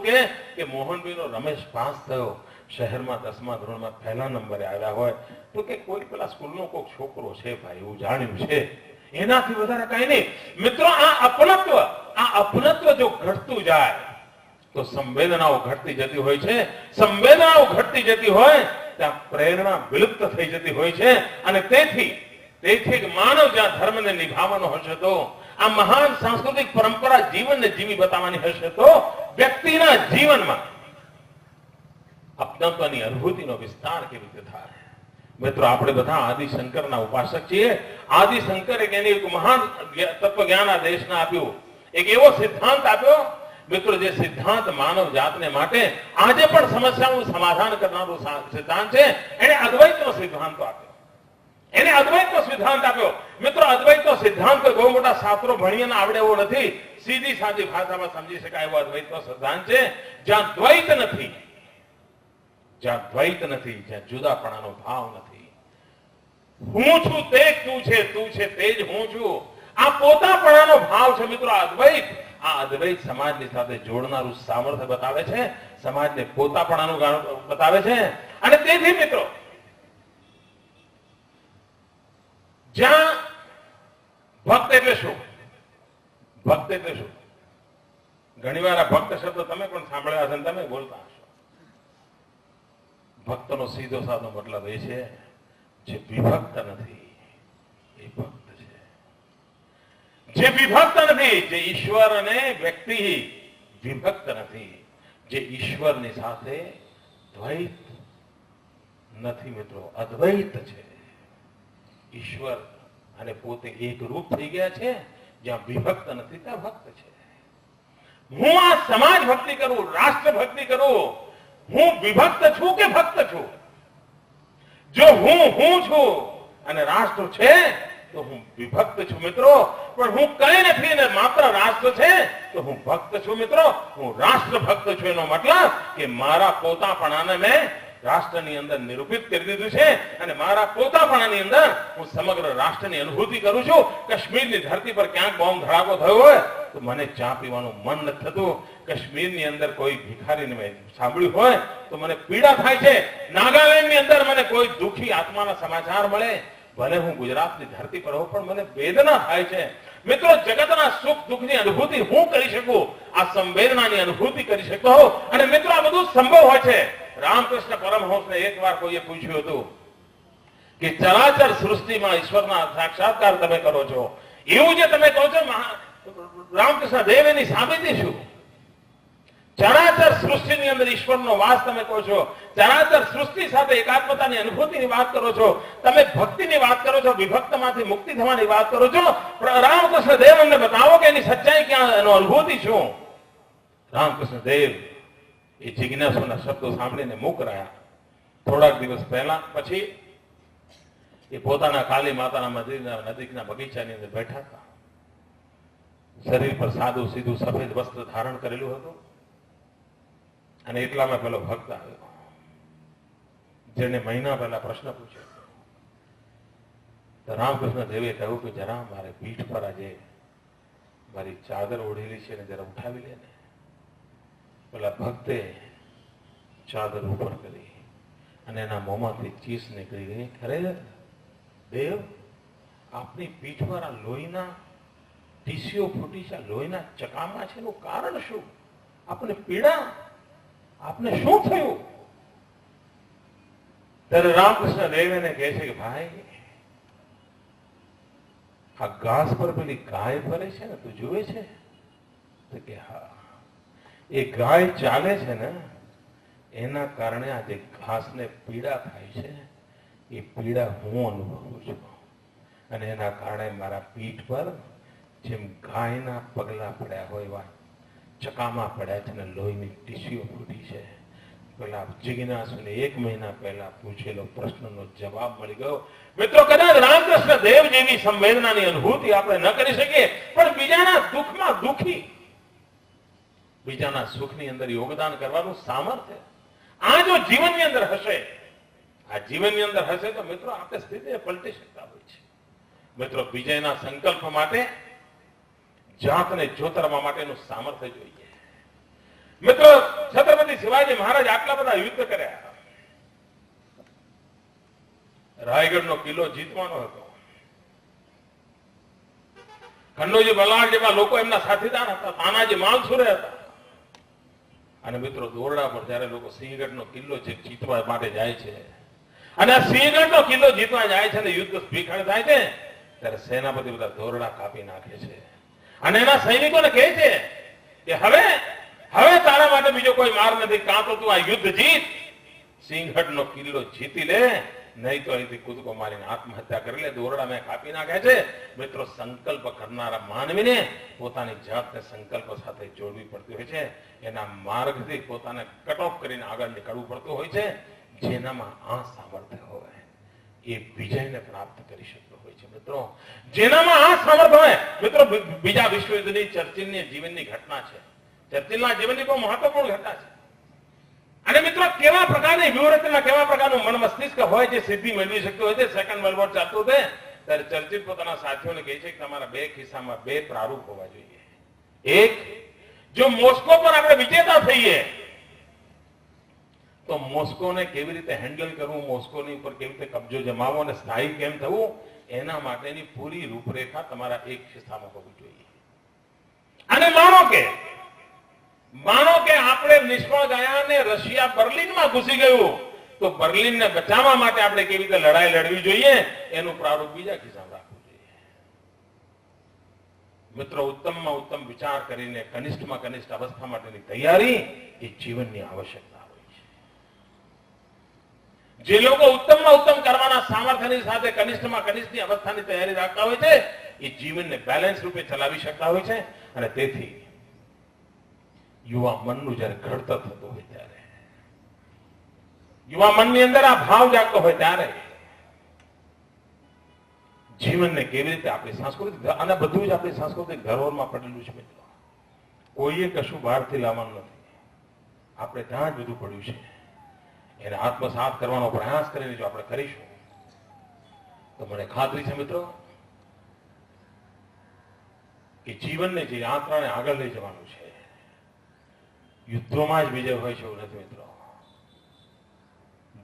કે મોહનભાઈનો રમેશ પાસ થયો. શહેરમાં 10મા ધોરણમાં પહેલા નંબરે આવ્યા હોય તો કે કોઈ પેલા સ્કૂલનો કોઈ છોકરો છે ભાઈ એવું જાણ્યું છે, એનાથી વધારે કઈ નહીં. મિત્રો આ અપનત્વ જો ઘટતું જાય તો સંવેદનાઓ ઘટતી જતી હોય છે. સંવેદનાઓ ઘટતી જતી હોય ત્યાં પ્રેરણા વિલુપ્ત થઈ જતી હોય છે. અને તેથી માનવ જ્યાં ધર્મને નિભાવવાનો હશે તો આ મહાન સાંસ્કૃતિક પરંપરા જીવનને જીવી બતાવવાની હશે તો વ્યક્તિના જીવનમાં અપનત્વની અનુભૂતિનો વિસ્તાર કેવી રીતે થાય. મિત્રો આપણે બધા આદિશંકરના ઉપાસક છીએ. આદિશંકરે એને એક મહાન તત્વજ્ઞાન આ દેશને આપ્યું, એક એવો સિદ્ધાંત આપ્યો મિત્રો જે સિદ્ધાંત માનવ જાતને માટે આજે પણ સમસ્યાનું સમાધાન કરનારો સિદ્ધાંત છે. એને અદ્વૈતનો સિદ્ધાંત આપ્યો. એને અદ્વૈતનો સિદ્ધાંત આપ્યો. મિત્રો અદ્વૈતનો સિદ્ધાંત કોઈ બહુ મોટા શાસ્ત્રો ભણીને આવડે એવો નથી. સીધી સાદી ભાષામાં સમજી શકાય એવો અદ્વૈતનો સિદ્ધાંત છે. જ્યાં દ્વૈત નથી, જ્યાં દ્વૈત નથી, જ્યાં જુદાપણાનો ભાવ નથી. હું છું તે તું છે, તું છે તે જ હું છું. આ પોતાપણાનો ભાવ છે મિત્રો અદ્વૈત. આ અદ્વૈત સમાજની સાથે જોડનારું સામર્થ્ય બતાવે છે, સમાજને પોતાપણાનું બતાવે છે. અને તેથી મિત્રો જ્યાં ભક્ત એટલે શું? ભક્ત એટલે શું? ઘણીવાર આ ભક્ત શબ્દ તમે પણ સાંભળ્યા હશે, તમે બોલતા હશો. ભક્તનો સીધો સાધો મતલબ એ છે જે વિભક્ત નથી એ ભક્ત છે. જે વિભક્ત નથી, જે ઈશ્વર અને વ્યક્તિ વિભક્ત નથી, જે ઈશ્વરની સાથે દ્વૈત નથી મિત્રો, અદ્વૈત છે. ઈશ્વર અને પોતે એક રૂપ થઈ ગયા છે. જ્યાં વિભક્ત નથી ત્યાં ભક્ત છે. હું આ સમાજ ભક્તિ કરું, રાષ્ટ્ર ભક્તિ કરું, હું વિભક્ત છું કે ભક્ત છું? જો હું છું અને રાષ્ટ્ર છે તો હું વિભક્ત છું મિત્રો. પણ હું કઈ નથી ને માત્ર રાષ્ટ્ર છે તો હું ભક્ત છું મિત્રો. હું રાષ્ટ્ર ભક્ત છું એનો મતલબ કે મારા પોતાપણાને મેં રાષ્ટ્રની અંદર નિરૂપિત કરી દીધું છે અને મારા પોતાપણાની અંદર હું સમગ્ર રાષ્ટ્રની અનુભૂતિ કરું છું. કાશ્મીરની ધરતી પર ક્યાંક બોમ્બ ધડાકો થયો હોય તો મને ચા પીવાનું મન નથી થતું. કાશ્મીરની અંદર કોઈ ભિખારીને મેં સાંભળ્યું હોય તો મને પીડા થાય છે. નાગાલેન્ડની અંદર મને કોઈ દુઃખી આત્માના સમાચાર મળે, ભલે હું ગુજરાતની ધરતી પર હોઉં પણ મને વેદના થાય છે. મિત્રો જગતના સુખ દુઃખની અનુભૂતિ હું કરી શકું, આ સંવેદનાની અનુભૂતિ કરી શકતો હોઉં. અને મિત્રો આ બધું સંભવ હોય છે. રામકૃષ્ણ પરમહંસને એકવાર કોઈએ પૂછ્યું હતું કે ચરાચર સૃષ્ટિમાં ઈશ્વરના સાક્ષાત્કાર તમે કરો છો, એવું જે તમે કહો છો રામકૃષ્ણ દેવ, એની સાબિતી શું? ચરાચર સૃષ્ટિની અંદર ઈશ્વરનો વાસ તમે કહો છો, ચરાચર સૃષ્ટિ સાથે એકાત્મતાની અનુભૂતિની વાત કરો છો, તમે ભક્તિની વાત કરો છો, વિભક્તમાંથી મુક્તિ થવાની વાત કરો છો. રામકૃષ્ણ દેવ અમને બતાવો કે એની સચ્ચાઈ ક્યાં, એનો અનુભૂતિ શું? રામકૃષ્ણ દેવ એ જિજ્ઞાસુના શબ્દો સાંભળીને મૂક રહ્યા. થોડાક દિવસ પહેલા પછી એ પોતાના કાલી માતાના મંદિરના નજીકના બગીચાની અંદર બેઠા હતા. શરીર પર સાદું સીધું સફેદ વસ્ત્ર ધારણ કરેલું હતું અને એટલામાં પેલો ભક્ત આવ્યો જેને મહિના પહેલા પ્રશ્ન પૂછ્યો. તો રામકૃષ્ણ દેવે કહ્યું કે જરા મારે પીઠ પર આજે મારી ચાદર ઓઢેલી છે ને જરા ઉઠાવી લે ને. પેલા ભક્તે ચાદર ઉપર કરી અને એના મોંમાંથી ચીસ નીકળી ગઈ. અરે દેવ, આપની પીઠ પર આ લોહીના ટીસીઓ ફૂટી છે, લોહીના ચકામા છે, એનું કારણ શું? આપને પીડા, આપને શું થયું? ત્યારે રામકૃષ્ણ દેવ એને કહે છે કે ભાઈ, આ ઘાસ પર પેલી ગાય ફરે છે ને, તું જુએ છે? તો કે હા, એ ગાય ચાલે છે ને એના કારણે આ જે ઘાસને પીડા થાય છે એ પીડા હું અનુભવું છું. અને એના કારણે મારા પીઠ પર જેમ ગાયના પગલા પડ્યા હોય એવા ચકામાં પડ્યા છે અને લોહીની ટીસીઓ ફૂટી છે. પેલા જિજ્ઞાસુને 1 મહિના પહેલા પૂછેલો પ્રશ્નનો જવાબ મળી ગયો. મિત્રો, કદાચ રામકૃષ્ણ દેવ જેવી સંવેદનાની અનુભૂતિ આપણે ન કરી શકીએ, પણ બીજાના દુઃખમાં દુઃખી, બીજાના સુખની અંદર યોગદાન કરવાનું સામર્થ્ય આ જો જીવનની અંદર હશે, આ જીવનની અંદર હશે તો મિત્રો આપણે સ્થિતિને પલટી શકતા હોય છે. મિત્રો, વિજયના સંકલ્પ માટે જાતને જોતરવા માટેનું સામર્થ્ય જોઈએ. મિત્રો, છત્રપતિ શિવાજી મહારાજ આટલા બધા યુદ્ધ કર્યા. રાયગઢનો કિલ્લો જીતવાનો હતો. ખંડોજી બલાડ જેવા લોકો એમના સાથીદાર હતા. તાનાજી માલસુરે હતા. અને મિત્રો, દોરડા પર જયારે લોકો સિંહગઢનો કિલ્લો જીતવા માટે જાય છે અને આ સિંહગઢનો કિલ્લો જીતવા જાય છે અને યુદ્ધ ભીખણ થાય છે, ત્યારે સેનાપતિ બધા દોરડા કાપી નાખે છે અને એના સૈનિકોને કહે છે કે હવે તારા માટે બીજો કોઈ માર નથી. કાં તો તું આ યુદ્ધ જીત, સિંહગઢનો કિલ્લો જીતી લે, નહીં તો અહીંથી કૂદકો મારીને આત્મહત્યા કરી લે. દોરડા મેં કાપી નાખ્યા છે. મિત્રો, સંકલ્પ કરનારા માનવીને પોતાની જાતને સંકલ્પ સાથે જોડવી પડતી હોય છે. એના માર્ગથી પોતાને કટ ઓફ કરીને આગળ નીકળવું પડતું હોય છે. જેનામાં આ સામર્થ્ય હોય એ વિજયને પ્રાપ્ત કરી શકતો હોય છે. મિત્રો, જેનામાં આ સામર્થ્ય હોય, મિત્રો, બીજા વિશ્વયુદ્ધની ચર્ચિલની જીવનની ઘટના છે. ચર્ચિલના જીવનની બહુ મહત્વપૂર્ણ ઘટના છે. અને મિત્રો, કેવા પ્રકારની વ્યૂહરચના, કેવા પ્રકારનું મન મસ્તિષ્ક હોય જે સિદ્ધિ મેળવી શકતું હોય છે. સેકન્ડ વર્લ્ડ વોર ચાલતું છે ત્યારે ચર્ચિલ પોતાના સાથીઓને કહે છે કે તમારા 2 ખિસ્સામાં 2 પ્રારૂપ હોવા જોઈએ. એક, જો મોસ્કો પર આપણે વિજેતા થઈએ તો મોસ્કોને કેવી રીતે હેન્ડલ કરવું, મોસ્કોની ઉપર કેવી રીતે કબજો જમાવવો અને સ્થાયી કેમ થવું, એના માટેની પૂરી રૂપરેખા તમારા 1 ખિસ્સામાં હોવી જોઈએ. અને માનો કે આપણે નિષ્ફળ ગયા અને રશિયા બર્લિનમાં ઘૂસી ગયું, તો બર્લિનને બચાવવા માટે આપણે કેવી રીતે લડાઈ લડવી જોઈએ એનું પ્રારૂપ બીજા ખિસ્સામાં રાખવું જોઈએ. મિત્રો, ઉત્તમમાં ઉત્તમ વિચાર કરીને કનિષ્ઠમાં કનિષ્ઠ અવસ્થા માટેની તૈયારી એ જીવનની આવશ્યકતા હોય છે. જે લોકો ઉત્તમમાં ઉત્તમ કરવાના સામર્થ્યની સાથે કનિષ્ઠમાં કનિષ્ઠની અવસ્થાની તૈયારી રાખતા હોય છે એ જીવનને બેલેન્સ રૂપે ચલાવી શકતા હોય છે. અને તેથી યુવા મનનું જયારે ઘડતર થતું હોય ત્યારે, યુવા મનની અંદર આ ભાવ જાગતો હોય ત્યારે જીવનને કેવી રીતે આપણી સાંસ્કૃતિક, અને બધું જ આપણી સાંસ્કૃતિક ધરોહરમાં પડેલું છે. મિત્રો, કોઈએ કશું બહારથી લાવવાનું નથી. આપણે ત્યાં જ બધું પડ્યું છે. એને આત્મસાત કરવાનો પ્રયાસ કરીને જો આપણે કરીશું તો મને ખાતરી છે મિત્રો કે જીવનને જે યાત્રાને આગળ લઈ જવાનું છે, યુદ્ધોમાં જ વિજય હોય છે એવું નથી. મિત્રો,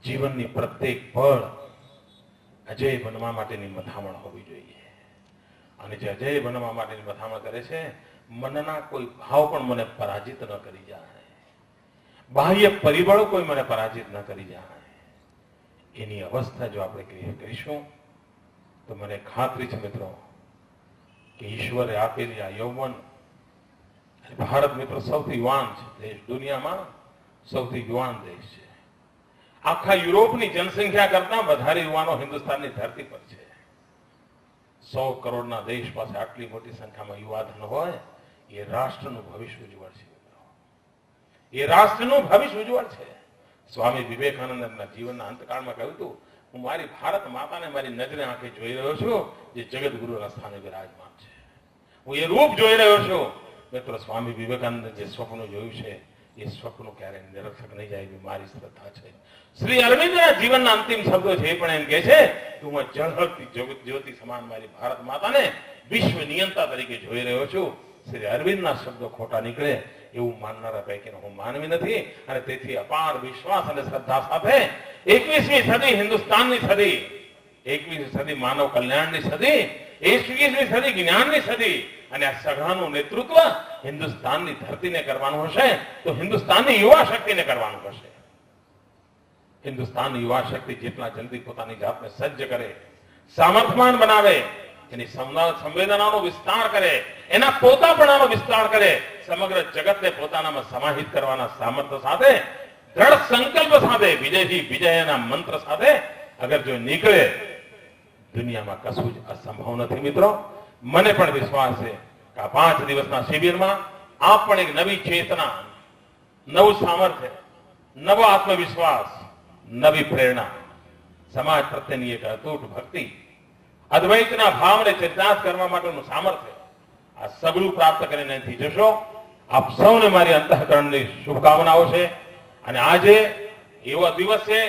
જીવનની પ્રત્યેક પળ અજય બનવા માટેની મથામણ હોવી જોઈએ. અને જે અજય બનવા માટેની મથામણ કરે છે, મનના કોઈ ભાવ પણ મને પરાજિત ન કરી જાય, બાહ્ય પરિબળો કોઈ મને પરાજિત ન કરી જાય, એની અવસ્થા જો આપણે ક્લિયર કરીશું તો મને ખાતરી છે મિત્રો કે ઈશ્વરે આપેલી આ યૌવન, ભારત મિત્રો સૌથી યુવાન છે દેશ, દુનિયામાં સૌથી યુવાન દેશ છે. આખા યુરોપની જનસંખ્યા કરતા વધારે યુવાનો હિન્દુસ્તાનની ધરતી પર છે. 100 કરોડના દેશ પાસે આટલી મોટી સંખ્યામાં યુવાધન હોય, એ રાષ્ટ્રનું ભવિષ્ય ઉજ્જવળ છે. એ રાષ્ટ્રનું ભવિષ્ય ઉજ્જવળ છે. સ્વામી વિવેકાનંદના જીવનના અંતકાળમાં કહ્યું હતું, હું મારી ભારત માતાને મારી નજરે આંખે જોઈ રહ્યો છું જે જગતગુરુના સ્થાને વિરાજમાન છે. હું એ રૂપ જોઈ રહ્યો છું. મિત્રો, સ્વામી વિવેકાનંદ જે સ્વપ્ન જોયું છે એ સ્વપ્ન ક્યારેય નિરર્થક નહીં જાય એવી મારી શ્રદ્ધા છે. શ્રી અરવિંદના જીવનના અંતિમ શબ્દો છે એ પણ એમ કહે છે કે હું ઝળહળતી જ્યોતિ સમાન મારી ભારત માતાને વિશ્વ નિયંતા તરીકે જોઈ રહ્યો છું. શ્રી અરવિંદના શબ્દો ખોટા નીકળે એવું માનનારા પૈકીનો હું માનવી નથી. અને તેથી અપાર વિશ્વાસ અને શ્રદ્ધા સાથે 21મી સદી હિન્દુસ્તાનની સદી, 21મી સદી માનવ કલ્યાણની સદી, 21મી સદી જ્ઞાનની સદી, અને આ સઘળાનું નેતૃત્વ હિન્દુસ્તાનની ધરતીને કરવાનું હશે તો હિન્દુસ્તાનની યુવા શક્તિને કરવાનું હશે. હિન્દુસ્તાનની યુવા શક્તિ જેટલા જલ્દી પોતાની જાતને સજ્જ કરે, સામર્થ્યવાન બનાવે, એની સંવેદનાનો વિસ્તાર કરે, એના પોતાપણાનો વિસ્તાર કરે, સમગ્ર જગતને પોતાનામાં સમાહિત કરવાના સામર્થ્ય સાથે, દ્રઢ સંકલ્પ સાથે, વિજયથી વિજયના મંત્ર સાથે અગર જો નીકળે, દુનિયામાં કશું જ અસંભવ નથી મિત્રો. મને પણ વિશ્વાસ છે કે આ 5 દિવસના શિબિરમાં આપ પણ એક નવી ચેતના, નવું સામર્થ્ય, નવો આત્મવિશ્વાસ, નવી પ્રેરણા, સમાજ પ્રત્યેની એક અતૂટ ભક્તિ, અદ્વૈતના ભાવને ચરિતાર્થ કરવા માટેનું સામર્થ્ય, આ સગળું પ્રાપ્ત કરીને અહીંથી જશો. આપ સૌને મારી અંતઃકરણની શુભકામનાઓ છે. અને આજે એવો દિવસ છે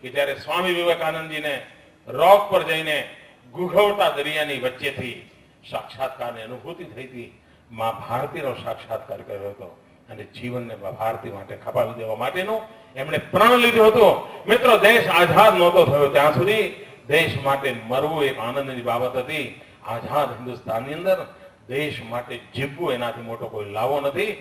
કે જ્યારે સ્વામી વિવેકાનંદજીને રોક પર જઈને ગુઘવતા દરિયાની વચ્ચેથી સાક્ષાત્કારની અનુભૂતિ થઈ હતી. માં ભારતીનો સાક્ષાત્કાર કર્યો હતો અને જીવનને ભારતી માટે ખપાવી દેવા માટેનું એમણે પ્રણ લીધું હતું. મિત્રો, દેશ આઝાદ નહોતો થયો ત્યાં સુધી દેશ માટે મરવું એક આનંદની બાબત હતી. આઝાદ હિન્દુસ્તાનની અંદર દેશ માટે જીવવું એનાથી મોટો કોઈ લાવો નથી.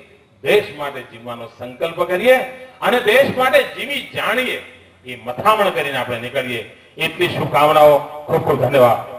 દેશ માટે જીવવાનો સંકલ્પ કરીએ અને દેશ માટે જીવી જાણીએ, એ મથામણ કરીને આપણે નીકળીએ. એટલી શુભકામનાઓ. ખૂબ ખૂબ ધન્યવાદ.